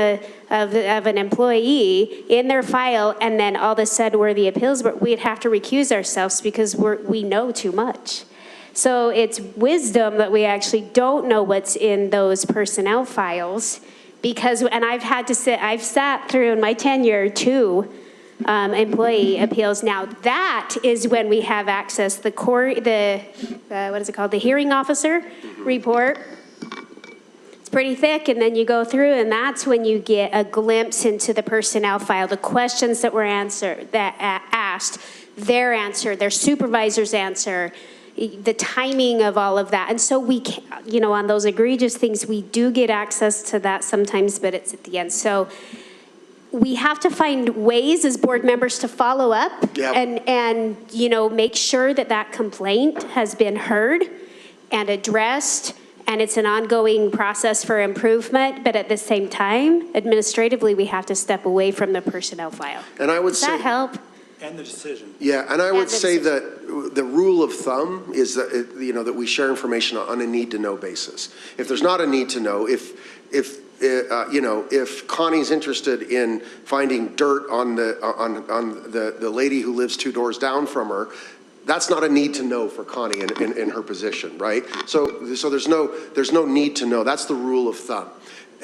an employee in their file, and then all of a sudden we're the appeals board, we'd have to recuse ourselves because we know too much. So it's wisdom that we actually don't know what's in those personnel files, because, and I've sat through in my tenure 2 employee appeals. Now that is when we have access, the hearing officer report. Pretty thick, and then you go through, and that's when you get a glimpse into the personnel file, the questions that were asked, their answer, their supervisor's answer, the timing of all of that. And so we can, on those egregious things, we do get access to that sometimes, but it's at the end. So we have to find ways as board members to follow up. Yep. and make sure that complaint has been heard and addressed. And it's an ongoing process for improvement, but at the same time, administratively, we have to step away from the personnel file. And I would say, does that help? And the decision. Yeah, and I would say that the rule of thumb is that that we share information on a need-to-know basis. If there's not a need to know, if if Connie's interested in finding dirt on the lady who lives 2 doors down from her, that's not a need to know for Connie in her position, right? So there's no need to know. That's the rule of thumb.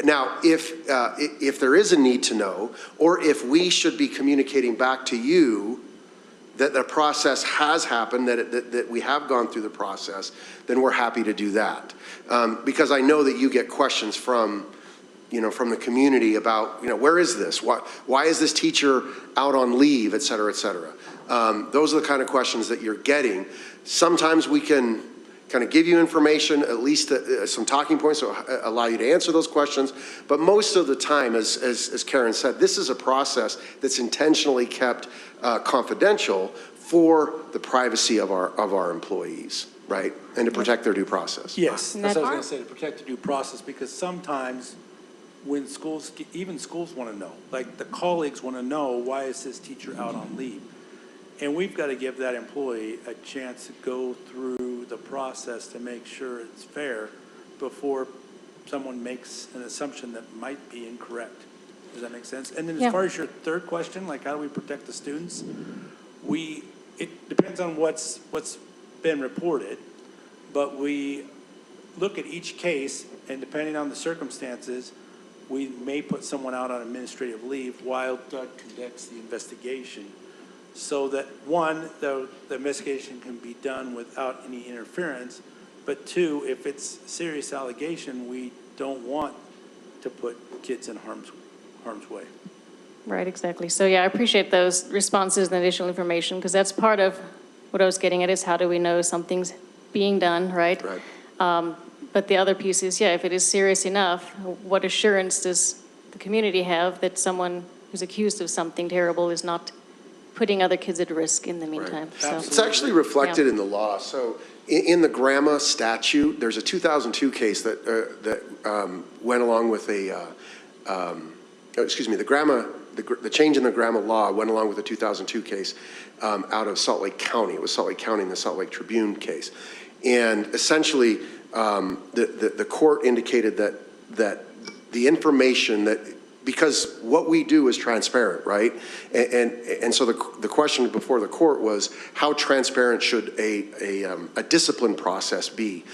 Now, if there is a need to know, or if we should be communicating back to you that the process has happened, that we have gone through the process, then we're happy to do that. Because I know that you get questions from the community about, where is this? Why is this teacher out on leave, et cetera, et cetera. Those are the kind of questions that you're getting. Sometimes we can kind of give you information, at least some talking points to allow you to answer those questions. But most of the time, as Karen said, this is a process that's intentionally kept confidential for the privacy of our employees, right? And to protect their due process. Yes, that's what I was going to say, to protect the due process, because sometimes when even schools want to know, like the colleagues want to know, why is this teacher out on leave? And we've got to give that employee a chance to go through the process to make sure it's fair before someone makes an assumption that might be incorrect. Does that make sense? And then as far as your third question, like how do we protect the students? It depends on what's been reported, but we look at each case, and depending on the circumstances, we may put someone out on administrative leave while Doug conducts the investigation, so that one, the investigation can be done without any interference, but two, if it's serious allegation, we don't want to put kids in harm's way. Right, exactly. So yeah, I appreciate those responses and additional information, because that's part of what I was getting at, is how do we know something's being done, right? Right. But the other piece is, if it is serious enough, what assurance does the community have that someone who's accused of something terrible is not putting other kids at risk in the meantime? Right. So, It's actually reflected in the law. So in the GRAMA statute, there's a 2002 case that went along with the change in the GRAMA law went along with the 2002 case out of Salt Lake County. It was Salt Lake County in the Salt Lake Tribune case. And essentially, the court indicated that the information that, because what we do is transparent, right? And so the question before the court was, how transparent should a discipline process be?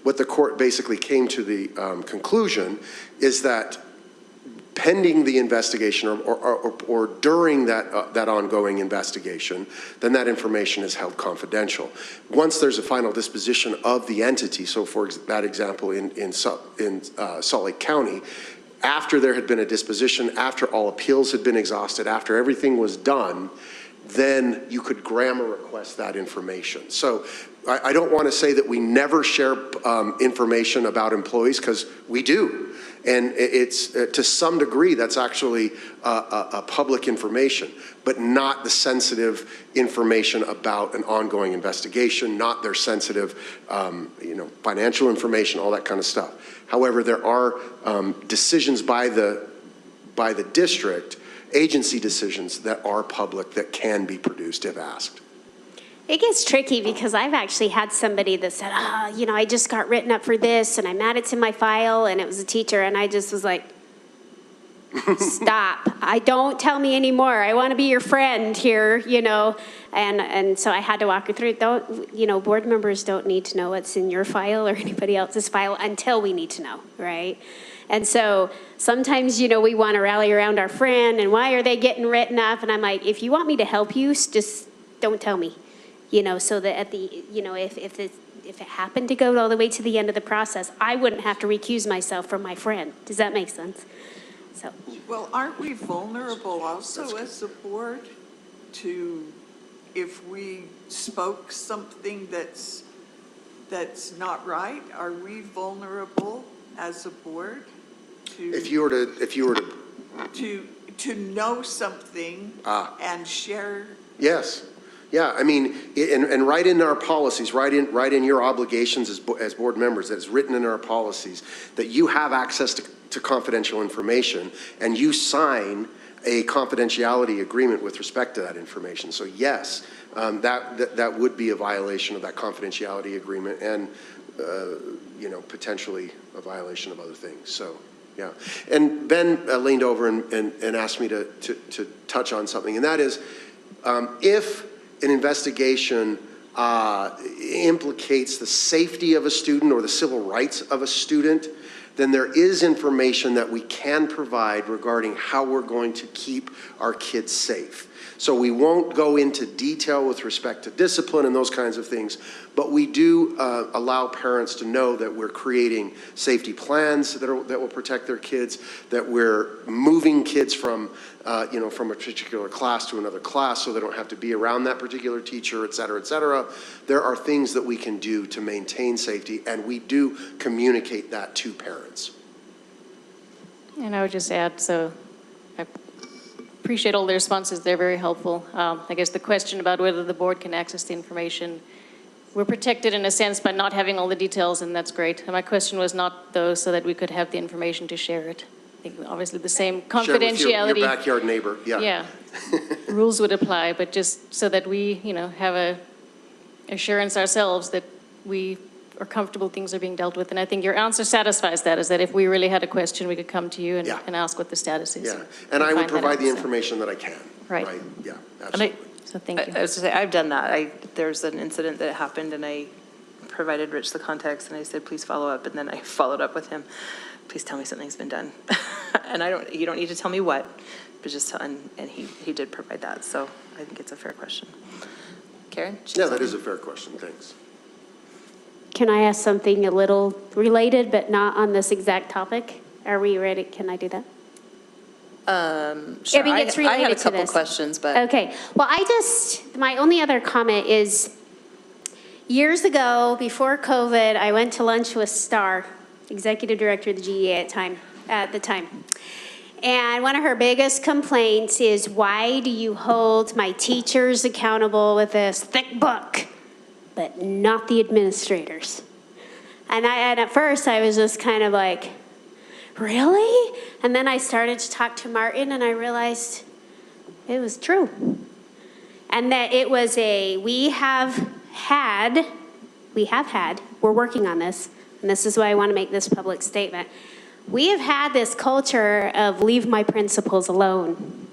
What the court basically came to the conclusion is that pending the investigation or during that ongoing investigation, then that information is held confidential. Once there's a final disposition of the entity, so for that example in Salt Lake County, after there had been a disposition, after all appeals had been exhausted, after everything was done, then you could GRAMA request that information. So I don't want to say that we never share information about employees, because we do. And it's, to some degree, that's actually a public information, but not the sensitive information about an ongoing investigation, not their sensitive, financial information, all that kind of stuff. However, there are decisions by the district, agency decisions that are public that can be produced if asked. It gets tricky because I've actually had somebody that said, I just got written up for this and I'm mad it's in my file, and it was a teacher, and I just was like, stop. Don't tell me anymore. I want to be your friend here, and so I had to walk her through. Board members don't need to know what's in your file or anybody else's file until we need to know, right? And so sometimes, we want to rally around our friend, and why are they getting written up? And I'm like, if you want me to help you, just don't tell me. So that at the, if it happened to go all the way to the end of the process, I wouldn't have to recuse myself from my friend. Does that make sense? So. Well, aren't we vulnerable also as a board to, if we spoke something that's not right, are we vulnerable as a board to? If you were to know something and share. Yes. Yeah, I mean, and right in our policies, right in your obligations as board members, that is written in our policies, that you have access to confidential information, and you sign a confidentiality agreement with respect to that information. So yes, that would be a violation of that confidentiality agreement, and potentially a violation of other things. So Yeah. And Ben leaned over and asked me to touch on something, and that is, if an investigation implicates the safety of a student or the civil rights of a student, then there is information that we can provide regarding how we're going to keep our kids safe. So we won't go into detail with respect to discipline and those kinds of things, but we do allow parents to know that we're creating safety plans that will protect their kids, that we're moving kids from from a particular class to another class so they don't have to be around that particular teacher, et cetera, et cetera. There are things that we can do to maintain safety, and we do communicate that to parents. And I would just add, so I appreciate all the responses. They're very helpful. I guess the question about whether the board can access the information, we're protected in a sense by not having all the details, and that's great. And my question was not, though, so that we could have the information to share it. I think obviously the same confidentiality. Share with your backyard neighbor, yeah. Yeah. Rules would apply, but just so that we, have a assurance ourselves that we are comfortable things are being dealt with. And I think your answer satisfies that, is that if we really had a question, we could come to you and, Yeah. and ask what the status is. Yeah, and I would find that provide out, the so. information that I can. Right. Yeah, And absolutely. So thank you. I was gonna say, I've done that. There's an incident that happened, and I provided Rich the context, and I said, please follow up, and then I followed up with him. Please tell me something's been done. And you don't need to tell me what, but just tell, and he did provide that, so I think it's a fair question. Karen? Yeah, that is a fair question, thanks. Can I ask something a little related, but not on this exact topic? Are we ready? Can I do that? Sure, I mean, it's I had a related to couple this. questions, but. Okay, well, my only other comment is, years ago, before COVID, I went to lunch with Star, executive director of the GEA at the time. And one of her biggest complaints is, why do you hold my teachers accountable with this thick book, but not the administrators? And at first, I was just kind of like, really? And then I started to talk to Martin, and I realized it was true. And that it was we have had, we're working on this, and this is why I want to make this public statement. We have had this culture of leave my principals alone.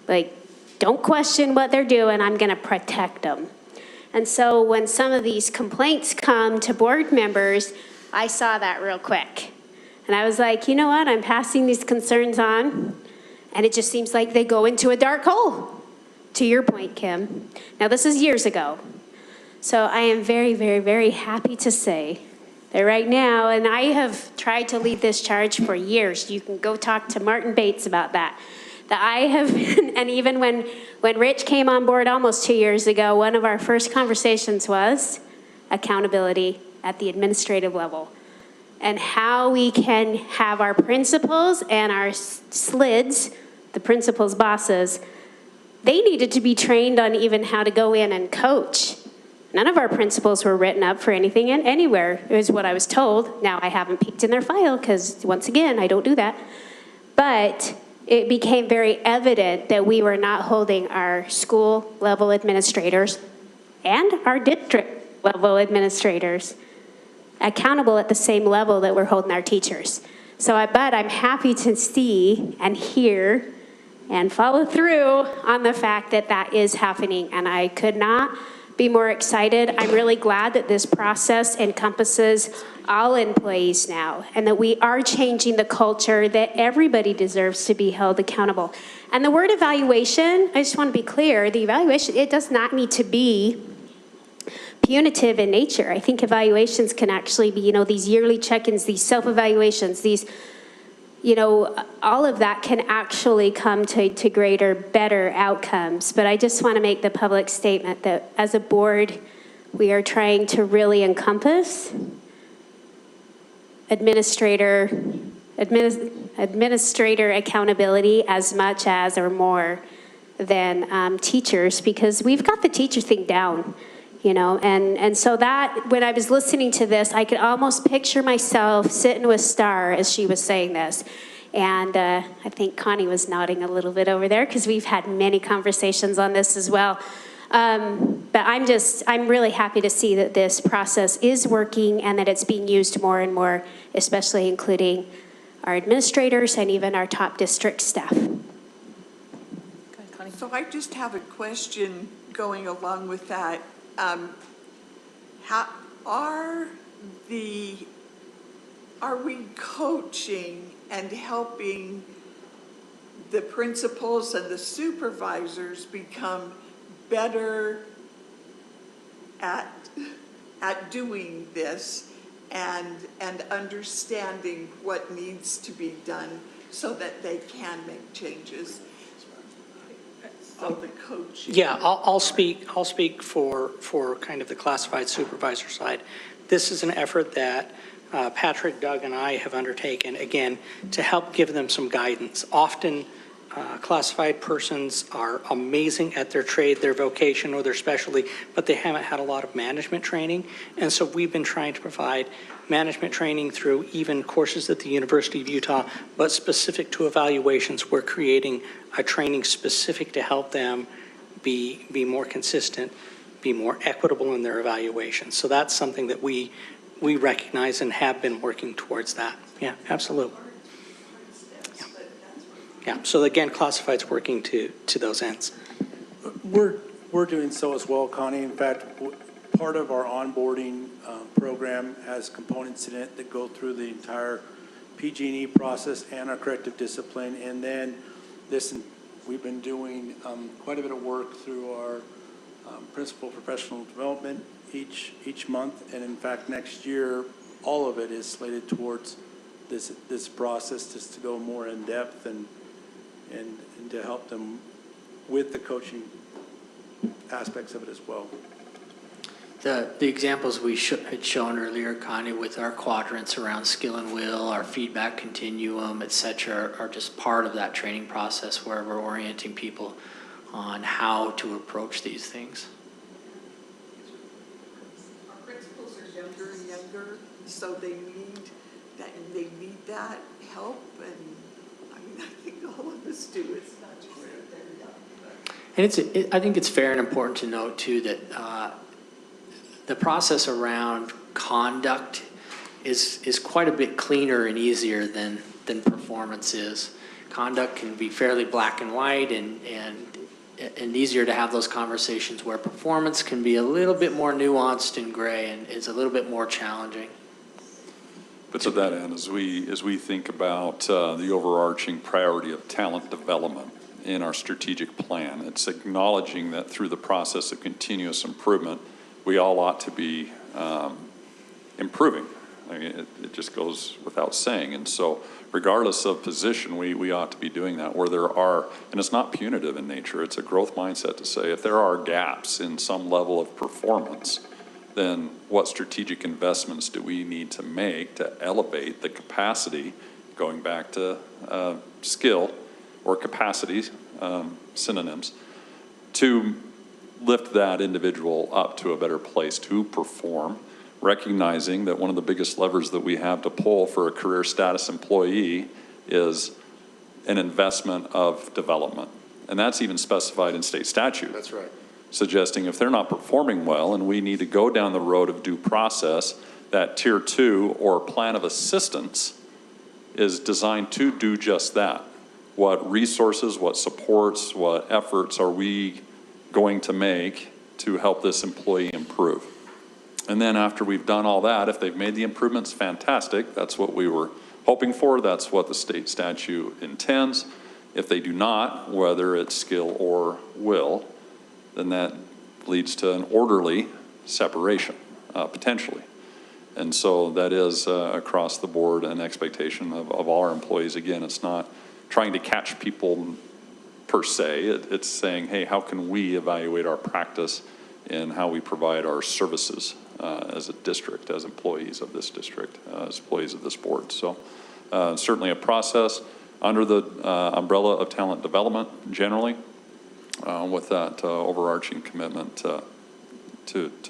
Like, don't question what they're doing, I'm going to protect them. And so when some of these complaints come to board members, I saw that real quick. And I was like, you know what, I'm passing these concerns on, and it just seems like they go into a dark hole, to your point, Kim. Now, this is years ago. So I am very, very, very happy to say that right now, and I have tried to lead this charge for years, you can go talk to Martin Bates about that I have been, and even when Rich came on board almost 2 years ago, one of our first conversations was accountability at the administrative level, and how we can have our principals and our SLIDs, the principals' bosses, they needed to be trained on even how to go in and coach. None of our principals were written up for anything and anywhere, is what I was told. Now, I haven't peeked in their file because, once again, I don't do that. But it became very evident that we were not holding our school-level administrators and our district-level administrators accountable at the same level that we're holding our teachers. But I'm happy to see and hear and follow through on the fact that that is happening, and I could not be more excited. I'm really glad that this process encompasses all employees now, and that we are changing the culture that everybody deserves to be held accountable. And the word evaluation, I just want to be clear, the evaluation, it does not need to be punitive in nature. I think evaluations can actually be, these yearly check-ins, these self-evaluations, these, all of that can actually come to greater, better outcomes. But I just want to make the public statement that as a board, we are trying to really encompass administrator accountability as much as or more than teachers, because we've got the teacher thing down. And so that, when I was listening to this, I could almost picture myself sitting with Star as she was saying this. And I think Connie was nodding a little bit over there, because we've had many conversations on this as well. But I'm really happy to see that this process is working and that it's being used more and more, especially including our administrators, and even our top district staff. Go ahead, Connie. So I just have a question going along with that. How are we coaching and helping the principals and the supervisors become better at doing this and understanding what needs to be done so that they can make changes? So the coaching. Yeah, I'll speak for kind of the classified supervisor side. This is an effort that Patrick, Doug, and I have undertaken, again, to help give them some guidance. Often, classified persons are amazing at their trade, their vocation, or their specialty, but they haven't had a lot of management training. And so we've been trying to provide management training through even courses at the University of Utah, but specific to evaluations. We're creating a training specific to help them be more consistent, be more equitable in their evaluations. So that's something that we recognize and have been working towards that. Yeah, absolutely. Yeah, so again, classified's working to those ends. We're doing so as well, Connie. In fact, part of our onboarding program has components in it that go through the entire PG&E process and our corrective discipline. And then we've been doing quite a bit of work through our principal professional development each month. And in fact, next year, all of it is slated towards this process, just to go more in depth and to help them with the coaching aspects of it as well. The examples we had shown earlier, Connie, with our quadrants around skill and will, our feedback continuum, et cetera, are just part of that training process where we're orienting people on how to approach these things. Our principals are younger and younger, so they need that help, and I mean, I think all of us do. It's not just that they're young. And I think it's fair and important to note, too, that the process around conduct is quite a bit cleaner and easier than performance is. Conduct can be fairly black and white and easier to have those conversations, where performance can be a little bit more nuanced and gray and is a little bit more challenging. But to that end, as we think about the overarching priority of talent development in our strategic plan, it's acknowledging that through the process of continuous improvement, we all ought to be improving. I mean, it just goes without saying. And so regardless of position, we ought to be doing that where there are, and it's not punitive in nature, it's a growth mindset to say if there are gaps in some level of performance, then what strategic investments do we need to make to elevate the capacity, going back to skill or capacities, synonyms, to lift that individual up to a better place to perform, recognizing that one of the biggest levers that we have to pull for a career status employee is an investment of development. And that's even specified in state statute. That's right. Suggesting if they're not performing well and we need to go down the road of due process, that tier 2 or plan of assistance is designed to do just that. What resources, what supports, what efforts are we going to make to help this employee improve? And then after we've done all that, if they've made the improvements, fantastic. That's what we were hoping for. That's what the state statute intends. If they do not, whether it's skill or will, then that leads to an orderly separation, potentially. And so that is across the board an expectation of all our employees. Again, it's not trying to catch people per se. It's saying, hey, how can we evaluate our practice in how we provide our services as a district, as employees of this district, as employees of this board. So certainly a process under the umbrella of talent development generally, with that overarching commitment to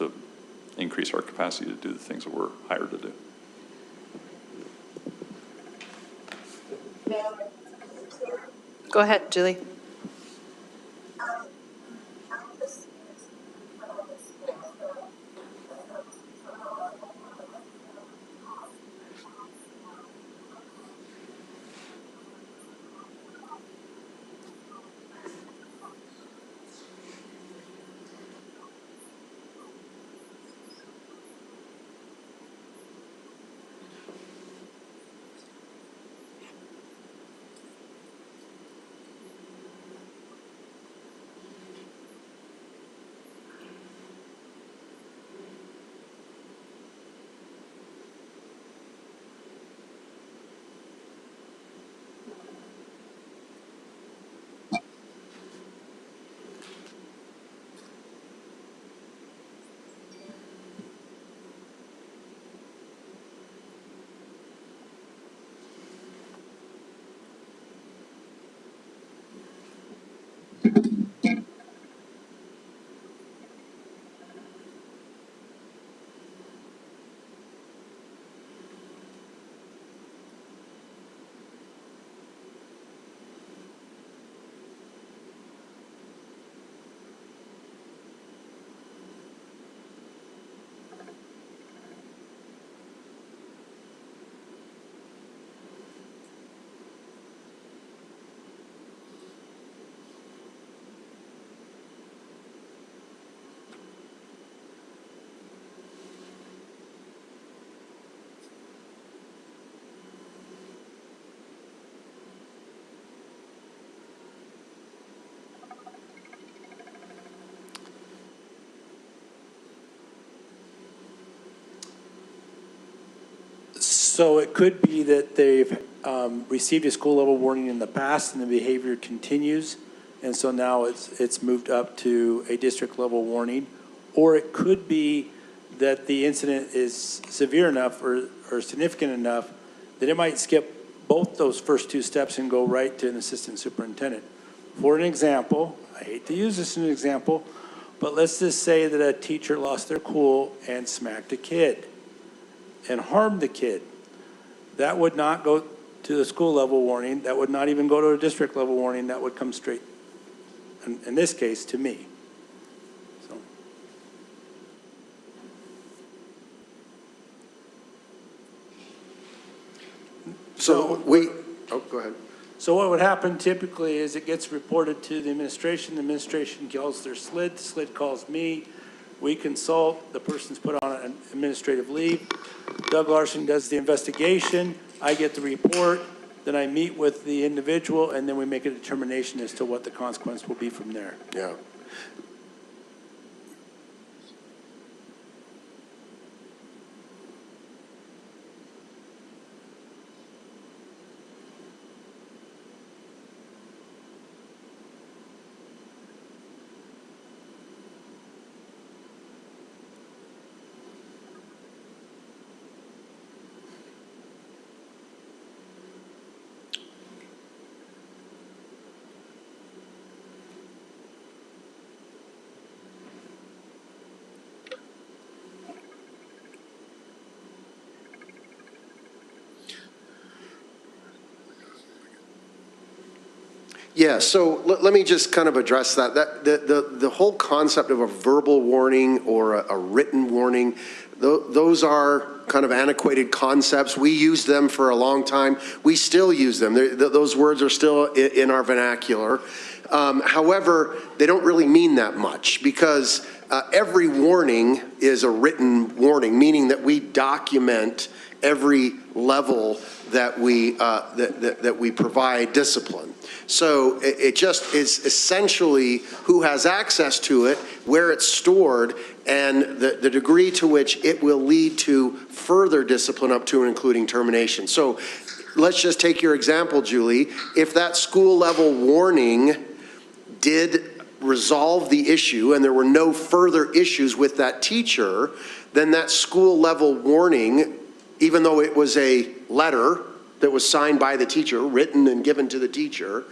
increase our capacity to do the things that we're hired to do. Go ahead, Julie. So it could be that they've received a school level warning in the past and the behavior continues, and so now it's moved up to a district level warning. Or it could be that the incident is severe enough or significant enough that it might skip both those first two steps and go right to an assistant superintendent. For an example, I hate to use this as an example, but let's just say that a teacher lost their cool and smacked a kid and harmed the kid. That would not go to the school level warning. That would not even go to a district level warning. That would come straight, in this case, to me. So. Go ahead. So what would happen typically is it gets reported to the administration calls their SLID, the SLID calls me, we consult, the person's put on an administrative leave. Doug Larson does the investigation, I get the report, then I meet with the individual, and then we make a determination as to what the consequence will be from there. Yeah. Yeah, so let me just kind of address that. The whole concept of a verbal warning or a written warning, those are kind of antiquated concepts. We used them for a long time. We still use them. Those words are still in our vernacular. However, they don't really mean that much because every warning is a written warning, meaning that we document every level that we provide discipline. So it just is essentially who has access to it, where it's stored, and the degree to which it will lead to further discipline up to and including termination. So let's just take your example, Julie. If that school level warning did resolve the issue and there were no further issues with that teacher, then that school level warning, even though it was a letter that was signed by the teacher, written and given to the teacher,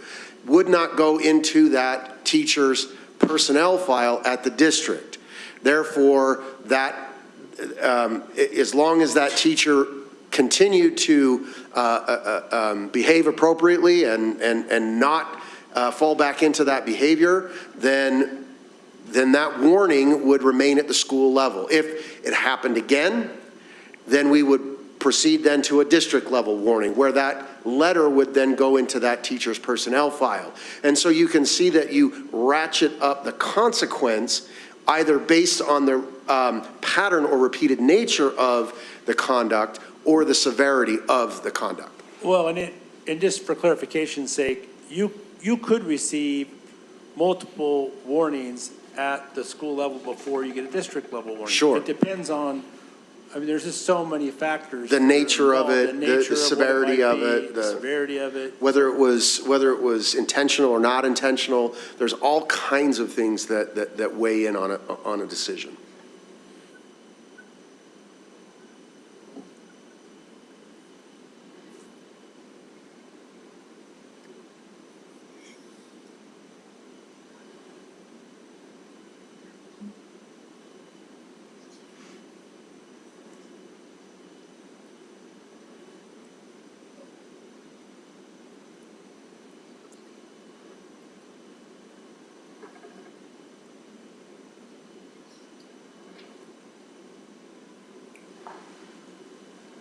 would not go into that teacher's personnel file at the district. Therefore, that as long as that teacher continued to behave appropriately and not fall back into that behavior, then that warning would remain at the school level. If it happened again, then we would proceed then to a district level warning where that letter would then go into that teacher's personnel file. And so you can see that you ratchet up the consequence either based on the pattern or repeated nature of the conduct or the severity of the conduct. Well, and just for clarification's sake, you could receive multiple warnings at the school level before you get a district level warning. Sure. It depends on, I mean, there's just so many factors. The nature of it, the nature severity of it, the severity of it. Whether it was intentional or not intentional, there's all kinds of things that weigh in on a decision.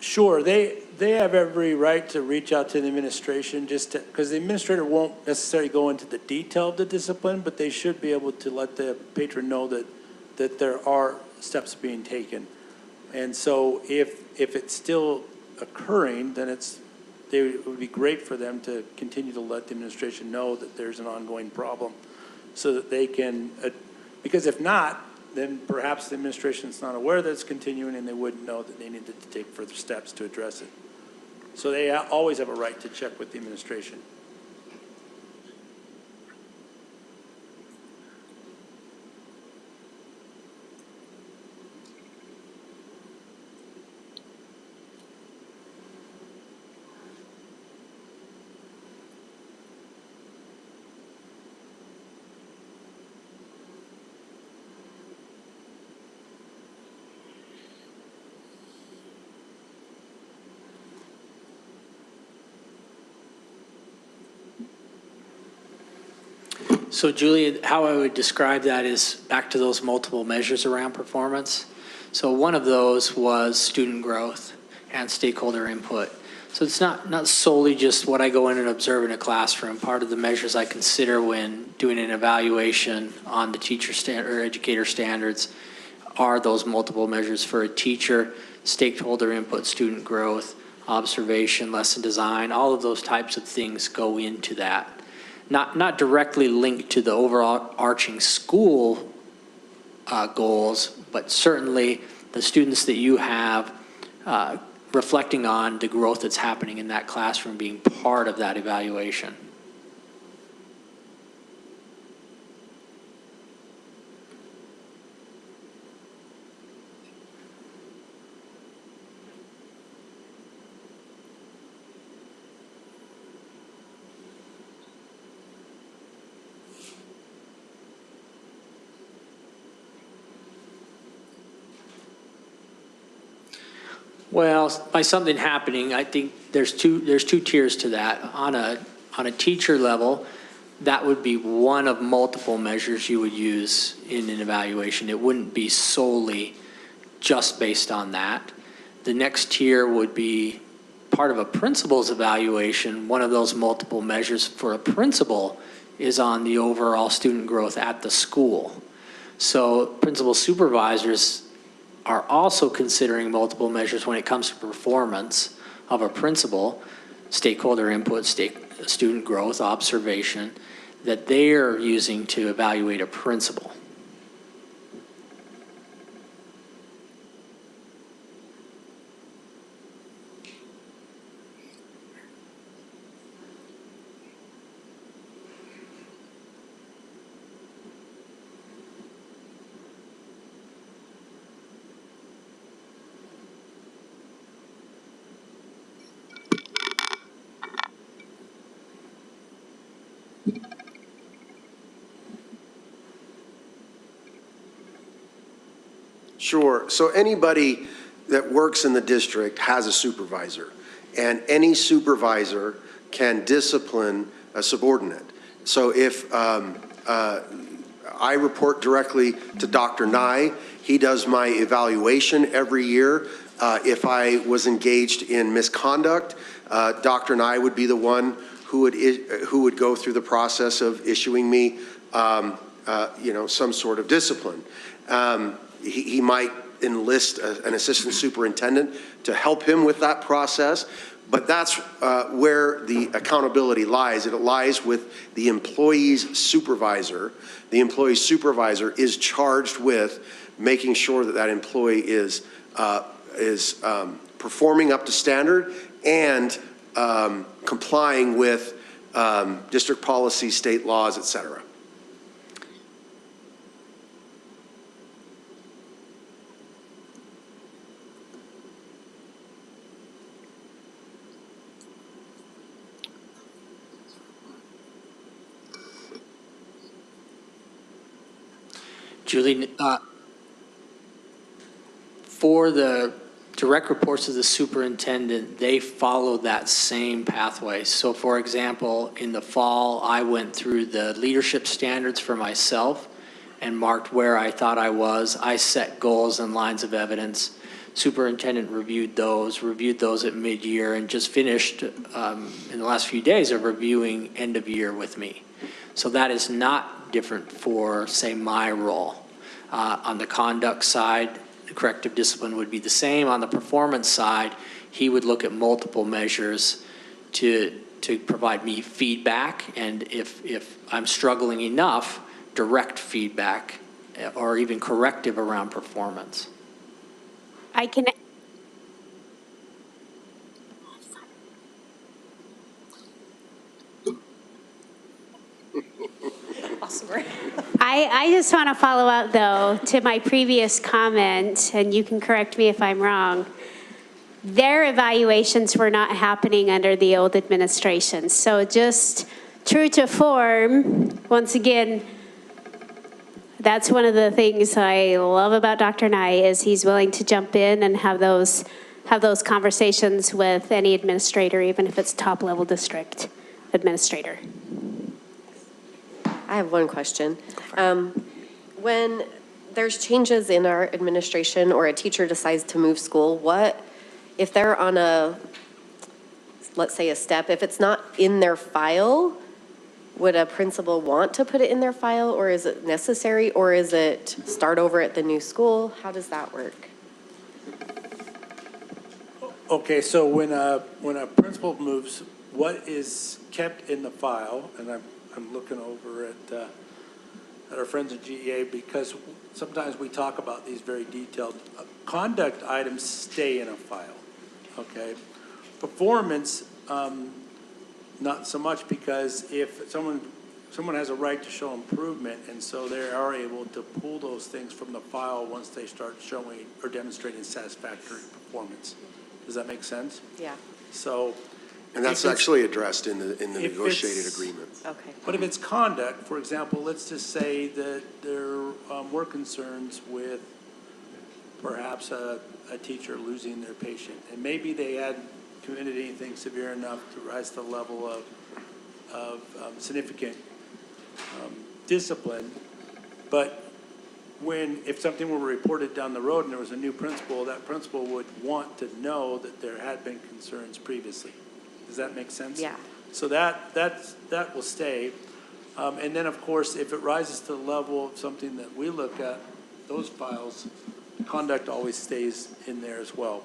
Sure, they have every right to reach out to the administration because the administrator won't necessarily go into the detail of the discipline, but they should be able to let the patron know that there are steps being taken. And so if it's still occurring, then it would be great for them to continue to let the administration know that there's an ongoing problem so that they can, because if not, then perhaps the administration's not aware that it's continuing and they wouldn't know that they needed to take further steps to address it. So they always have a right to check with the administration. So Julie, how I would describe that is back to those multiple measures around performance. So one of those was student growth and stakeholder input. So it's not solely just what I go in and observe in a classroom. Part of the measures I consider when doing an evaluation on the teacher or educator standards are those multiple measures for a teacher: stakeholder input, student growth, observation, lesson design. All of those types of things go into that. Not directly linked to the overall arching school goals, but certainly the students that you have reflecting on the growth that's happening in that classroom being part of that evaluation. Well, by something happening, I think there's two tiers to that. On a teacher level, that would be one of multiple measures you would use in an evaluation. It wouldn't be solely just based on that. The next tier would be part of a principal's evaluation. One of those multiple measures for a principal is on the overall student growth at the school. So principal supervisors are also considering multiple measures when it comes to performance of a principal: stakeholder input, student growth, observation, that they're using to evaluate a principal. Sure. So anybody that works in the district has a supervisor, and any supervisor can discipline a subordinate. So if I report directly to Dr. Nye, he does my evaluation every year. If I was engaged in misconduct, Dr. Nye would be the one who would go through the process of issuing me, some sort of discipline. He might enlist an assistant superintendent to help him with that process, but that's where the accountability lies. It lies with the employee's supervisor. The employee's supervisor is charged with making sure that that employee is performing up to standard and complying with district policy, state laws, et cetera. Julie, for the direct reports of the superintendent, they follow that same pathway. So for example, in the fall, I went through the leadership standards for myself and marked where I thought I was. I set goals and lines of evidence. Superintendent reviewed those at mid-year, and just finished in the last few days of reviewing end of year with me. So that is not different for, say, my role. On the conduct side, the corrective discipline would be the same. On the performance side, he would look at multiple measures to provide me feedback, and if I'm struggling enough, direct feedback or even corrective around performance. I can I just want to follow up, though, to my previous comment, and you can correct me if I'm wrong. Their evaluations were not happening under the old administration. So just true to form, once again, that's one of the things I love about Dr. Nye is he's willing to jump in and have those conversations with any administrator, even if it's top-level district administrator. I have one question. When there's changes in our administration or a teacher decides to move school, if they're on let's say a step, if it's not in their file, would a principal want to put it in their file, or is it necessary, or is it start over at the new school? How does that work? Okay, so when a principal moves, what is kept in the file, and I'm looking over at our friends at GEA, because sometimes we talk about these very detailed. Conduct items stay in a file, okay? Performance, not so much, because if someone has a right to show improvement, and so they are able to pull those things from the file once they start showing or demonstrating satisfactory performance. Does that make sense? Yeah. So. And that's actually addressed in the negotiated it's- agreement. Okay. But if it's conduct, for example, let's just say that there were concerns with perhaps a teacher losing their patient, and maybe they hadn't committed anything severe enough to rise to the level of significant discipline, but if something were reported down the road and there was a new principal, that principal would want to know that there had been concerns previously. Does that make sense? Yeah. So that will stay. And then, of course, if it rises to the level of something that we look at, those files, conduct always stays in there as well.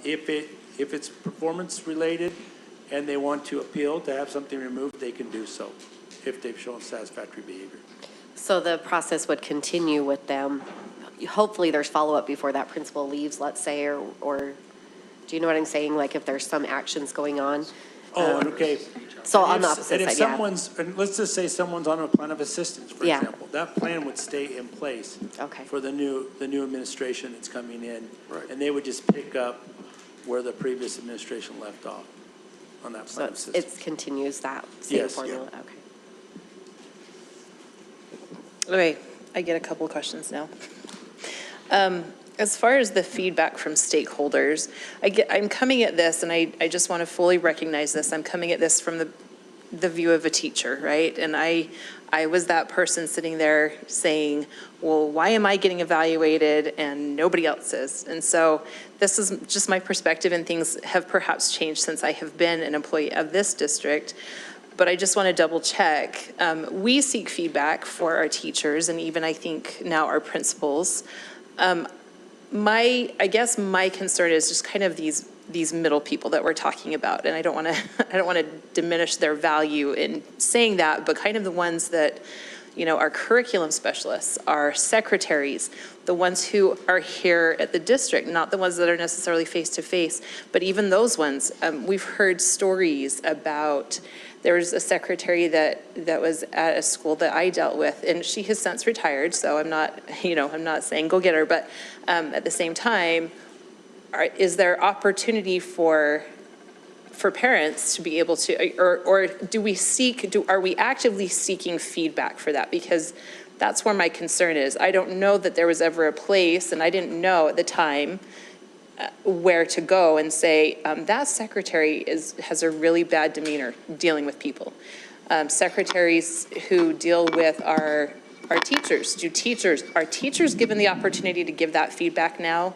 If it's performance related and they want to appeal to have something removed, they can do so if they've shown satisfactory behavior. So the process would continue with them. Hopefully there's follow-up before that principal leaves, let's say, or do you know what I'm saying? Like if there's some actions going on. Oh, okay. So And on the if- opposite and if side, yeah. someone's, and let's just say someone's on a plan of assistance, for Yeah. example, that plan would stay in place Okay. for the new administration that's coming in. Right. And they would just pick up where the previous administration left off on that So plan of assistance. it continues that same Yes. formula, okay. Okay, I get a couple of questions now. As far as the feedback from stakeholders, I'm coming at this, and I just want to fully recognize this. I'm coming at this from the view of a teacher, right? And I was that person sitting there saying, well, why am I getting evaluated and nobody else is? And so this is just my perspective, and things have perhaps changed since I have been an employee of this district. But I just want to double check. We seek feedback for our teachers, and even I think now our principals. I guess my concern is just kind of these middle people that we're talking about, and I don't want to diminish their value in saying that, but kind of the ones that, our curriculum specialists, our secretaries, the ones who are here at the district, not the ones that are necessarily face-to-face, but even those ones. We've heard stories about, there was a secretary that was at a school that I dealt with, and she has since retired, so I'm not saying go get her, but at the same time, is there opportunity for parents to be able to, or are we actively seeking feedback for that? Because that's where my concern is. I don't know that there was ever a place, and I didn't know at the time where to go and say, that secretary has a really bad demeanor dealing with people. Secretaries who deal with our teachers, are teachers given the opportunity to give that feedback now?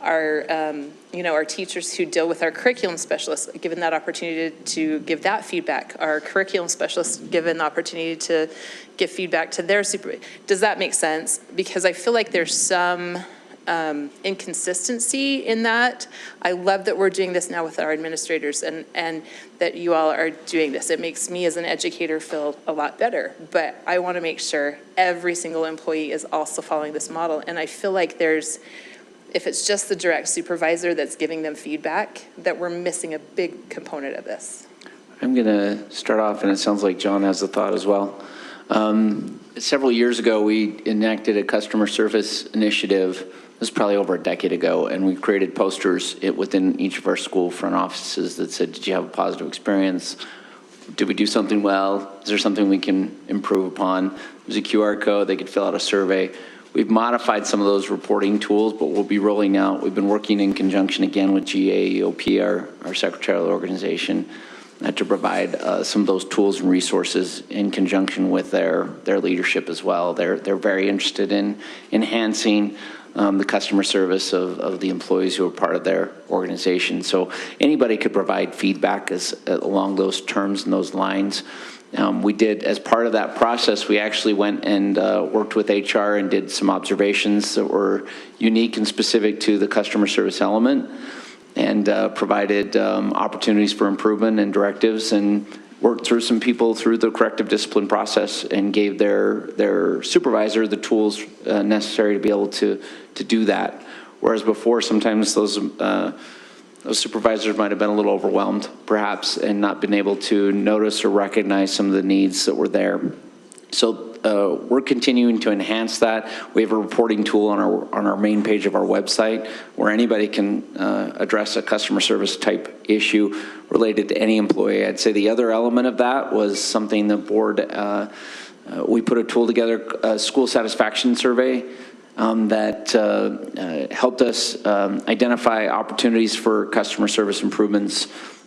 Our teachers who deal with our curriculum specialists given that opportunity to give that feedback? Our curriculum specialists given the opportunity to give feedback to their supervisor? Does that make sense? Because I feel like there's some inconsistency in that. I love that we're doing this now with our administrators and that you all are doing this. It makes me as an educator feel a lot better, but I want to make sure every single employee is also following this model. And I feel like if it's just the direct supervisor that's giving them feedback, that we're missing a big component of this. I'm going to start off, and it sounds like John has a thought as well. Several years ago, we enacted a customer service initiative. This was probably over a decade ago, and we created posters within each of our school front offices that said, did you have a positive experience? Did we do something well? Is there something we can improve upon? There's a QR code. They could fill out a survey. We've modified some of those reporting tools, but we'll be rolling out. We've been working in conjunction again with GAEOP, our secretarial organization, to provide some of those tools and resources in conjunction with their leadership as well. They're very interested in enhancing the customer service of the employees who are part of their organization. So anybody could provide feedback along those terms and those lines. We did, as part of that process, we actually went and worked with HR and did some observations that were unique and specific to the customer service element, and provided opportunities for improvement and directives, and worked through some people through the corrective discipline process and gave their supervisor the tools necessary to be able to do that. Whereas before, sometimes those supervisors might have been a little overwhelmed, perhaps, and not been able to notice or recognize some of the needs that were there. So we're continuing to enhance that. We have a reporting tool on our main page of our website where anybody can address a customer service type issue related to any employee. I'd say the other element of that was something the board, we put a tool together, a school satisfaction survey, that helped us identify opportunities for customer service improvements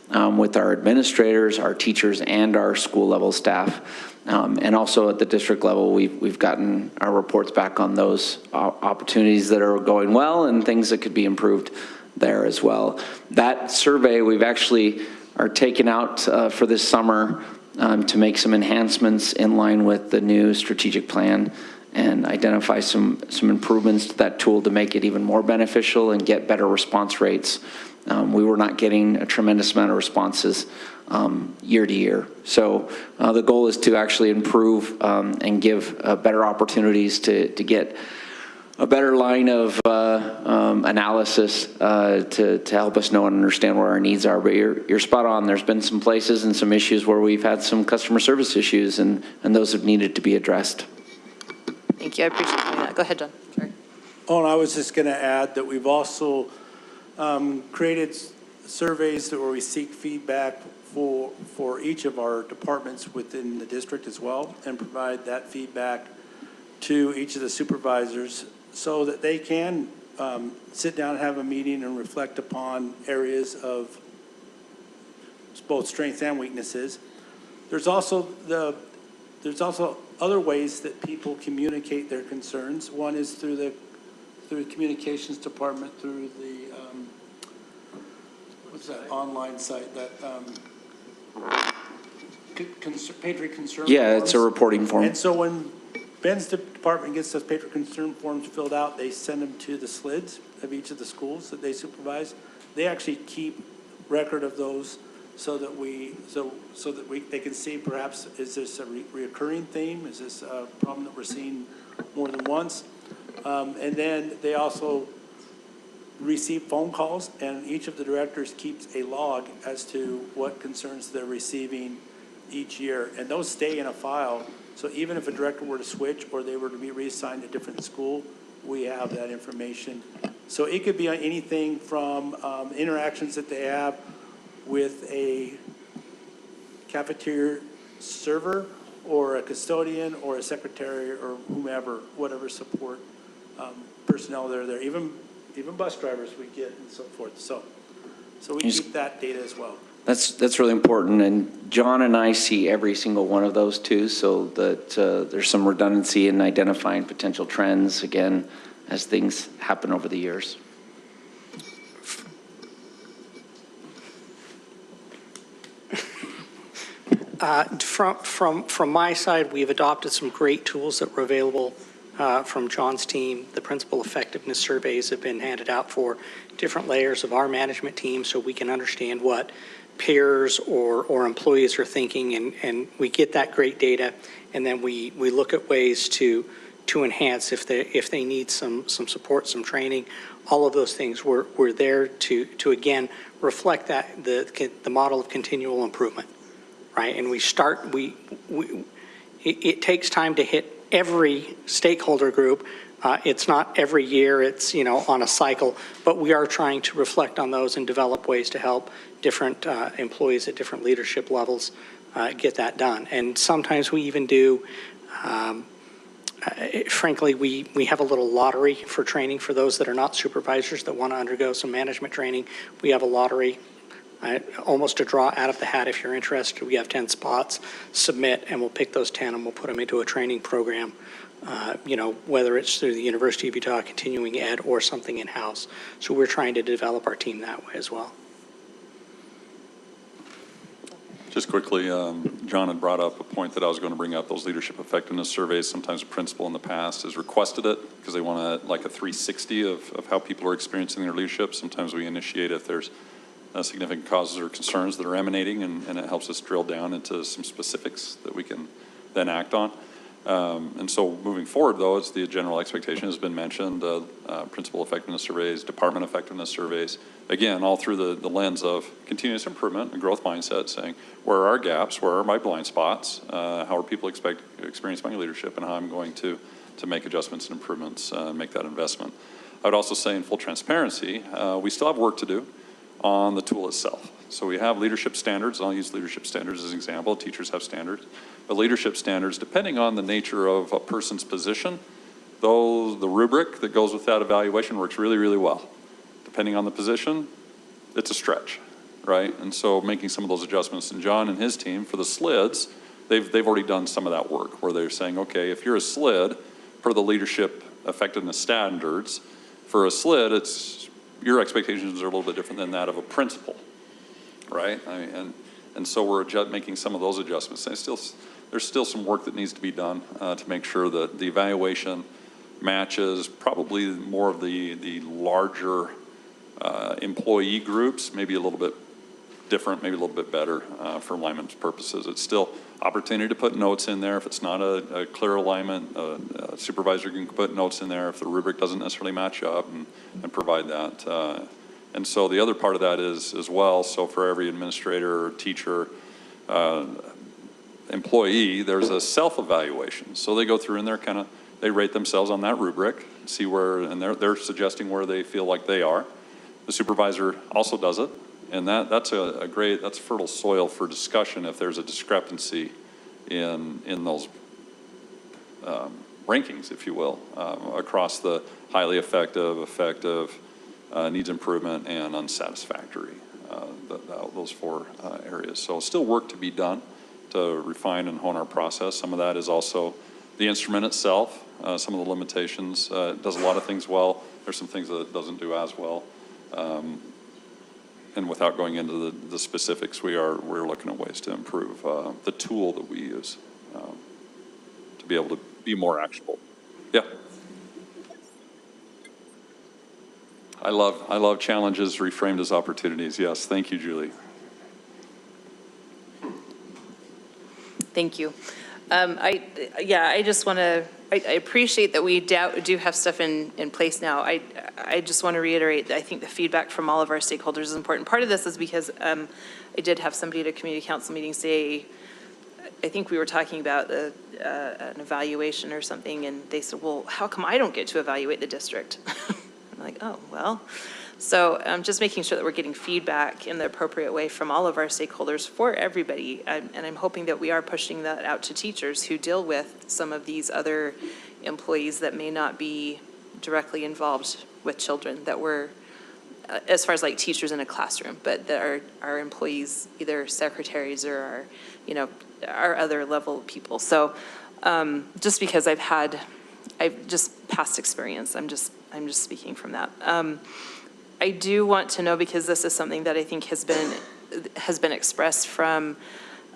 with our administrators, our teachers, and our school level staff. And also at the district level, we've gotten our reports back on those opportunities that are going well and things that could be improved there as well. That survey we've actually are taken out for this summer to make some enhancements in line with the new strategic plan and identify some improvements to that tool to make it even more beneficial and get better response rates. We were not getting a tremendous amount of responses year to year. So the goal is to actually improve and give better opportunities to get a better line of analysis to help us know and understand where our needs are. But you're spot on. There's been some places and some issues where we've had some customer service issues, and those have needed to be addressed. Thank you, I appreciate that. Go ahead, John. Sorry. Oh, and I was just going to add that we've also created surveys where we seek feedback for each of our departments within the district as well, and provide that feedback to each of the supervisors so that they can sit down and have a meeting and reflect upon areas of both strengths and weaknesses. There's also other ways that people communicate their concerns. One is through the communications department, through the what's that online site that Patriot Concern Yeah, forms. it's a reporting form. And so when Ben's department gets those Patriot Concern forms filled out, they send them to the SLIDs of each of the schools that they supervise. They actually keep record of those so that they can see, perhaps, is this a reoccurring theme? Is this a problem that we're seeing more than once? And then they also receive phone calls, and each of the directors keeps a log as to what concerns they're receiving each year. And those stay in a file. So even if a director were to switch or they were to be reassigned to a different school, we have that information. So it could be on anything from interactions that they have with a cafeteria server or a custodian or a secretary or whomever, whatever support personnel that are there, even bus drivers we get and so forth. So we keep that data as well. That's really important, and John and I see every single one of those too, so that there's some redundancy in identifying potential trends, again, as things happen over the years. From my side, we've adopted some great tools that were available from John's team. The principal effectiveness surveys have been handed out for different layers of our management team so we can understand what peers or employees are thinking, and we get that great data, and then we look at ways to enhance if they need some support, some training. All of those things we're there to again reflect that the model of continual improvement, right? And we it takes time to hit every stakeholder group. It's not every year, it's, on a cycle, but we are trying to reflect on those and develop ways to help different employees at different leadership levels get that done. And sometimes we even do, frankly, we have a little lottery for training for those that are not supervisors that want to undergo some management training. We have a lottery, almost a draw out of the hat if you're interested. We have 10 spots, submit, and we'll pick those 10 and we'll put them into a training program, whether it's through the University of Utah Continuing Ed or something in-house. So we're trying to develop our team that way as well. Just quickly, John had brought up a point that I was going to bring up, those leadership effectiveness surveys. Sometimes a principal in the past has requested it because they want like a 360 of how people are experiencing their leadership. Sometimes we initiate if there's significant causes or concerns that are emanating, and it helps us drill down into some specifics that we can then act on. And so moving forward, though, it's the general expectation has been mentioned, principal effectiveness surveys, department effectiveness surveys, again, all through the lens of continuous improvement and growth mindset, saying, where are our gaps, where are my blind spots, how are people experiencing my leadership, and how I'm going to make adjustments and improvements, make that investment. I would also say in full transparency, we still have work to do on the tool itself. So we have leadership standards. I'll use leadership standards as an example. Teachers have standards. But leadership standards, depending on the nature of a person's position, the rubric that goes with that evaluation works really, really well. Depending on the position, it's a stretch, right? And so making some of those adjustments, and John and his team for the SLIDs, they've already done some of that work where they're saying, okay, if you're a SLID, per the leadership effectiveness standards, for a SLID, your expectations are a little bit different than that of a principal, right? And so we're making some of those adjustments. And there's still some work that needs to be done to make sure that the evaluation matches probably more of the larger employee groups, maybe a little bit different, maybe a little bit better for alignment purposes. It's still opportunity to put notes in there. If it's not a clear alignment, a supervisor can put notes in there if the rubric doesn't necessarily match up and provide that. And so the other part of that is as well, so for every administrator, teacher, employee, there's a self-evaluation. So they go through and they rate themselves on that rubric, see where, and they're suggesting where they feel like they are. The supervisor also does it, and that's that's fertile soil for discussion if there's a discrepancy in those rankings, if you will, across the highly effective, needs improvement, and unsatisfactory, those four areas. So still work to be done to refine and hone our process. Some of that is also the instrument itself, some of the limitations. It does a lot of things well. There's some things that it doesn't do as well. And without going into the specifics, we're looking at ways to improve the tool that we use to be able to be more actionable. Yeah. I love challenges reframed as opportunities. Yes, thank you, Julie. Thank you. I just want to, I appreciate that we do have stuff in place now. I just want to reiterate that I think the feedback from all of our stakeholders is important. Part of this is because I did have somebody at a community council meeting say, I think we were talking about an evaluation or something, and they said, well, how come I don't get to evaluate the district? I'm like, oh, well. So just making sure that we're getting feedback in the appropriate way from all of our stakeholders for everybody. And I'm hoping that we are pushing that out to teachers who deal with some of these other employees that may not be directly involved with children, that we're, as far as like teachers in a classroom, but that are employees, either secretaries or our other level of people. So just because I've just past experience, I'm just speaking from that. I do want to know, because this is something that I think has been expressed from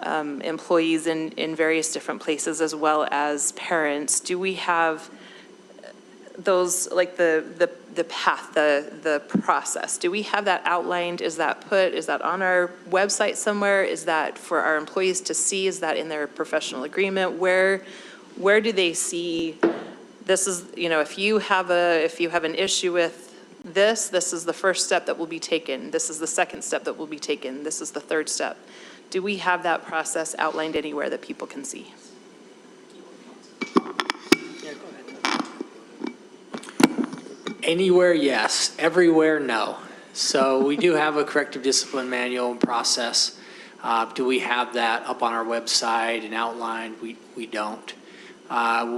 employees in various different places as well as parents. Do we have those, like the path, the process? Do we have that outlined? Is that on our website somewhere? Is that for our employees to see? Is that in their professional agreement? Where do they see this is, if you have an issue with this is the first step that will be taken. This is the second step that will be taken. This is the third step. Do we have that process outlined anywhere that people can see? Anywhere, yes. Everywhere, no. So we do have a corrective discipline manual and process. Do we have that up on our website and outlined? We don't.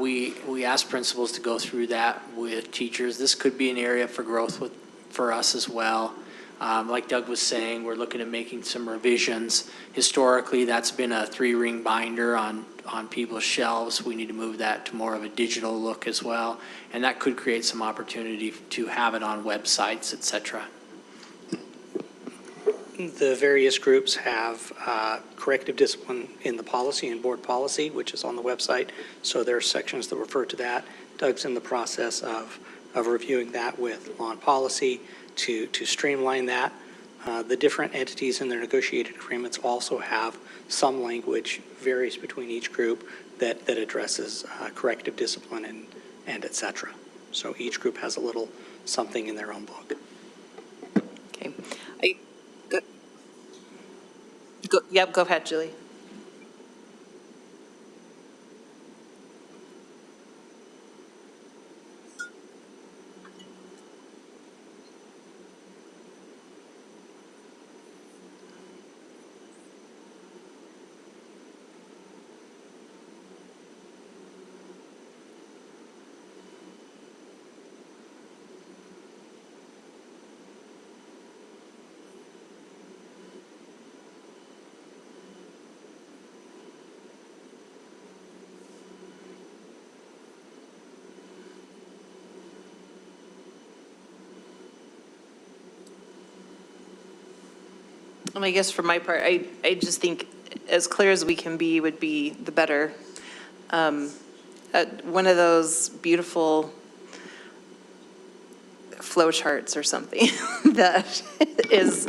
We ask principals to go through that with teachers. This could be an area for growth for us as well. Like Doug was saying, we're looking at making some revisions. Historically, that's been a 3-ring binder on people's shelves. We need to move that to more of a digital look as well. And that could create some opportunity to have it on websites, et cetera. The various groups have corrective discipline in the policy and board policy, which is on the website. So there are sections that refer to that. Doug's in the process of reviewing that with law and policy to streamline that. The different entities in their negotiated agreements also have some language, varies between each group, that addresses corrective discipline and et cetera. So each group has a little something in their own book. Okay. Go ahead, Julie. And I guess for my part, I just think as clear as we can be would be the better. One of those beautiful flow charts or something that is,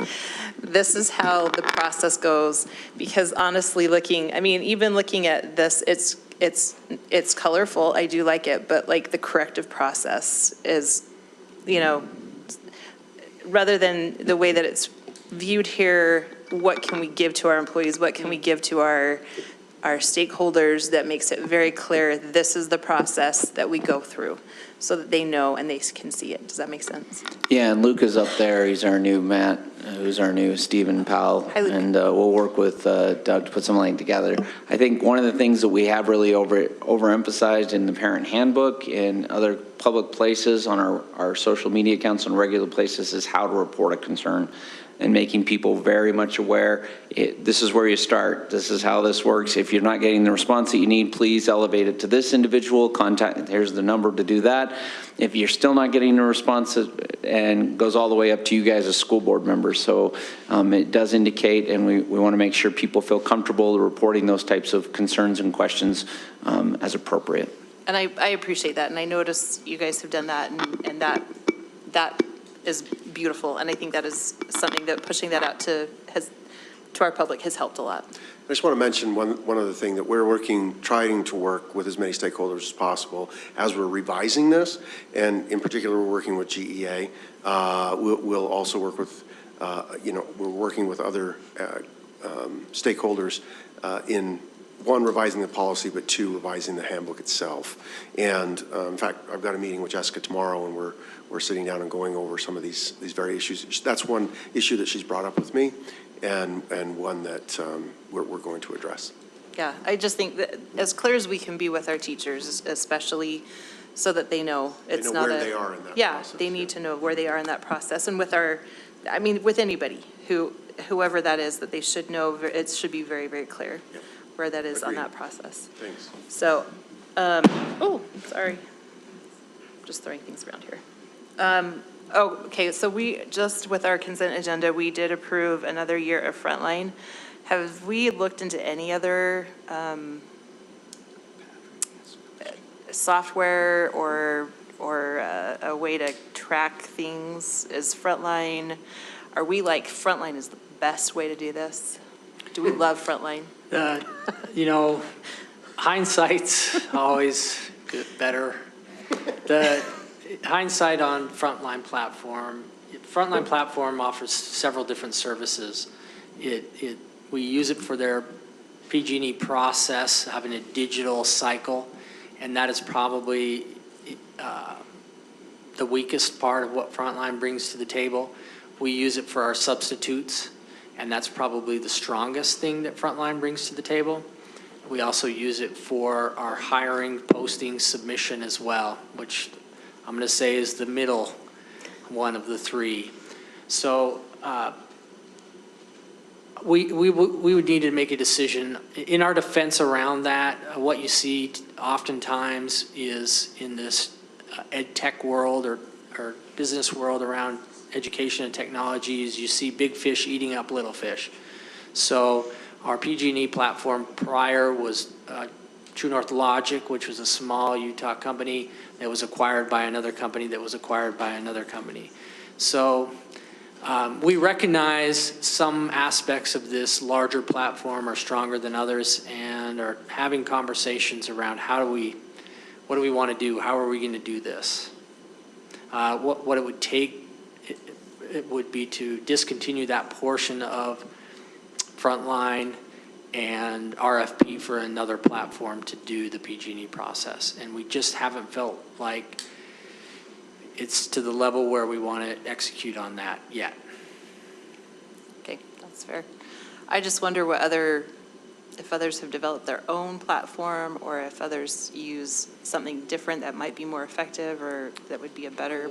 this is how the process goes. Because honestly, even looking at this, it's colorful. I do like it, but like the corrective process is, rather than the way that it's viewed here, what can we give to our employees? What can we give to our stakeholders that makes it very clear this is the process that we go through so that they know and they can see it. Does that make sense? Yeah, and Luke is up there. He's our new Matt, who's our new Stephen Powell. Hi, Luke. And we'll work with Doug to put something together. I think one of the things that we have really overemphasized in the parent handbook and other public places on our social media accounts and regular places is how to report a concern, and making people very much aware. This is where you start. This is how this works. If you're not getting the response that you need, please elevate it to this individual. Contact, here's the number to do that. If you're still not getting the response, and goes all the way up to you guys as school board members. So it does indicate, and we want to make sure people feel comfortable reporting those types of concerns and questions as appropriate. And I appreciate that. And I notice you guys have done that, and that is beautiful. And I think that is something that pushing that out to our public has helped a lot. I just want to mention one other thing, that we're trying to work with as many stakeholders as possible as we're revising this, and in particular, we're working with GEA. We'll also work with, we're working with other stakeholders in, one, revising the policy, but two, revising the handbook itself. And in fact, I've got a meeting with Jessica tomorrow, and we're sitting down and going over some of these very issues. That's one issue that she's brought up with me, and one that we're going to address. Yeah, I just think that as clear as we can be with our teachers, especially so that they know it's not where they are in that process. Yeah, they need to know where they are in that process. And with with anybody, whoever that is, that they should know, it should be very, very clear where that is on that process. Thanks. So, sorry. Just throwing things around here. Okay, so we just, with our consent agenda, we did approve another year of Frontline. Have we looked into any other software or a way to track things? Is Frontline, are we like Frontline is the best way to do this? Do we love Frontline? Hindsight's always better. The hindsight on Frontline platform offers several different services. We use it for their PG&E process, having a digital cycle, and that is probably the weakest part of what Frontline brings to the table. We use it for our substitutes, and that's probably the strongest thing that Frontline brings to the table. We also use it for our hiring, posting, submission as well, which I'm going to say is the middle one of the three. So we would need to make a decision. In our defense around that, what you see oftentimes is in this ed tech world or business world around education and technologies, you see big fish eating up little fish. So our PG&E platform prior was True North Logic, which was a small Utah company that was acquired by another company that was acquired by another company. So we recognize some aspects of this larger platform are stronger than others and are having conversations around what do we want to do? How are we going to do this? What it would take, it would be to discontinue that portion of Frontline and RFP for another platform to do the PG&E process. And we just haven't felt like it's to the level where we want to execute on that yet. Okay, that's fair. I just wonder if others have developed their own platform or if others use something different that might be more effective or that would be a better.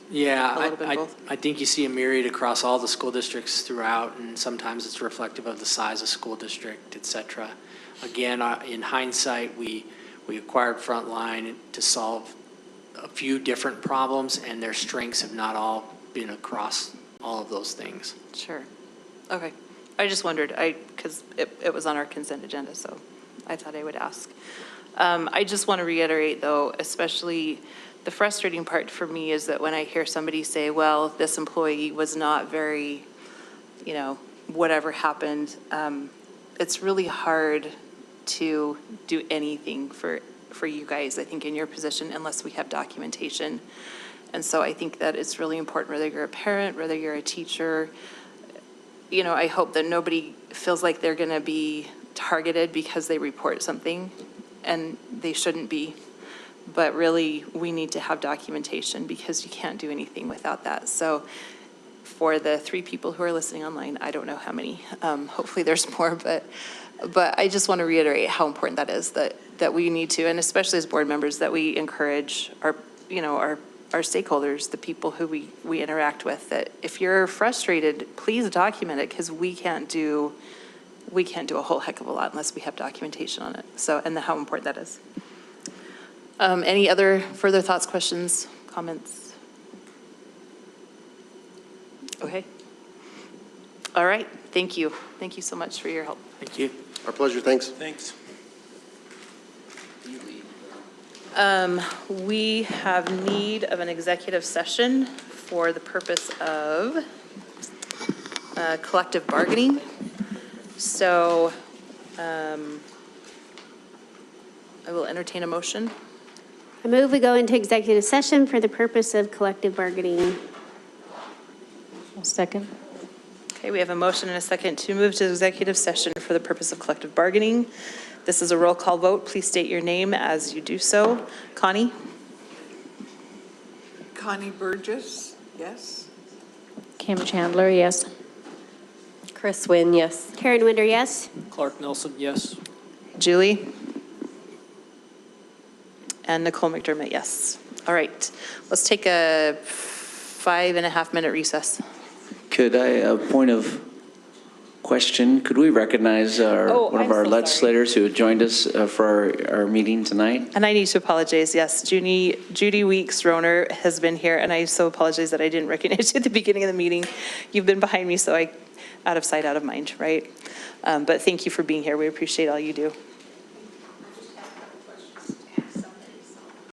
Yeah, A little bit of both? I think you see a myriad across all the school districts throughout, and sometimes it's reflective of the size of school district, et cetera. Again, in hindsight, we acquired Frontline to solve a few different problems, and their strengths have not all been across all of those things. Sure. Okay. I just wondered, because it was on our consent agenda, so I thought I would ask. I just want to reiterate, though, especially the frustrating part for me is that when I hear somebody say, well, this employee was not very, whatever happened, it's really hard to do anything for you guys, I think, in your position, unless we have documentation. And so I think that it's really important, whether you're a parent, whether you're a teacher, I hope that nobody feels like they're going to be targeted because they report something, and they shouldn't be. But really, we need to have documentation because you can't do anything without that. So for the 3 people who are listening online, I don't know how many, hopefully there's more, but I just want to reiterate how important that is, that we need to, and especially as board members, that we encourage our stakeholders, the people who we interact with, that if you're frustrated, please document it, because we can't do a whole heck of a lot unless we have documentation on it. So, and how important that is. Any other further thoughts, questions, comments? Okay. All right. Thank you. Thank you so much for your help. Thank you. Our pleasure, thanks. Thanks. We have need of an executive session for the purpose of collective bargaining. So I will entertain a motion. I move we go into executive session for the purpose of collective bargaining. Second. Okay, we have a motion and a second to move to executive session for the purpose of collective bargaining. This is a roll call vote. Please state your name as you do so. Connie? Connie Burgess, yes? Kim Chandler, yes. Chris Wynn, yes. Karen Winder, yes. Clark Nelson, yes. Julie? And Nicole McDermott, yes. All right, let's take a 5.5-minute recess. Could I, a point of question, could we recognize one of our legislators who joined us for our meeting tonight? And I need to apologize, yes, Judy Weeks Roner has been here, and I so apologize that I didn't recognize you at the beginning of the meeting. You've been behind me, so out of sight, out of mind, right? But thank you for being here. We appreciate all you do.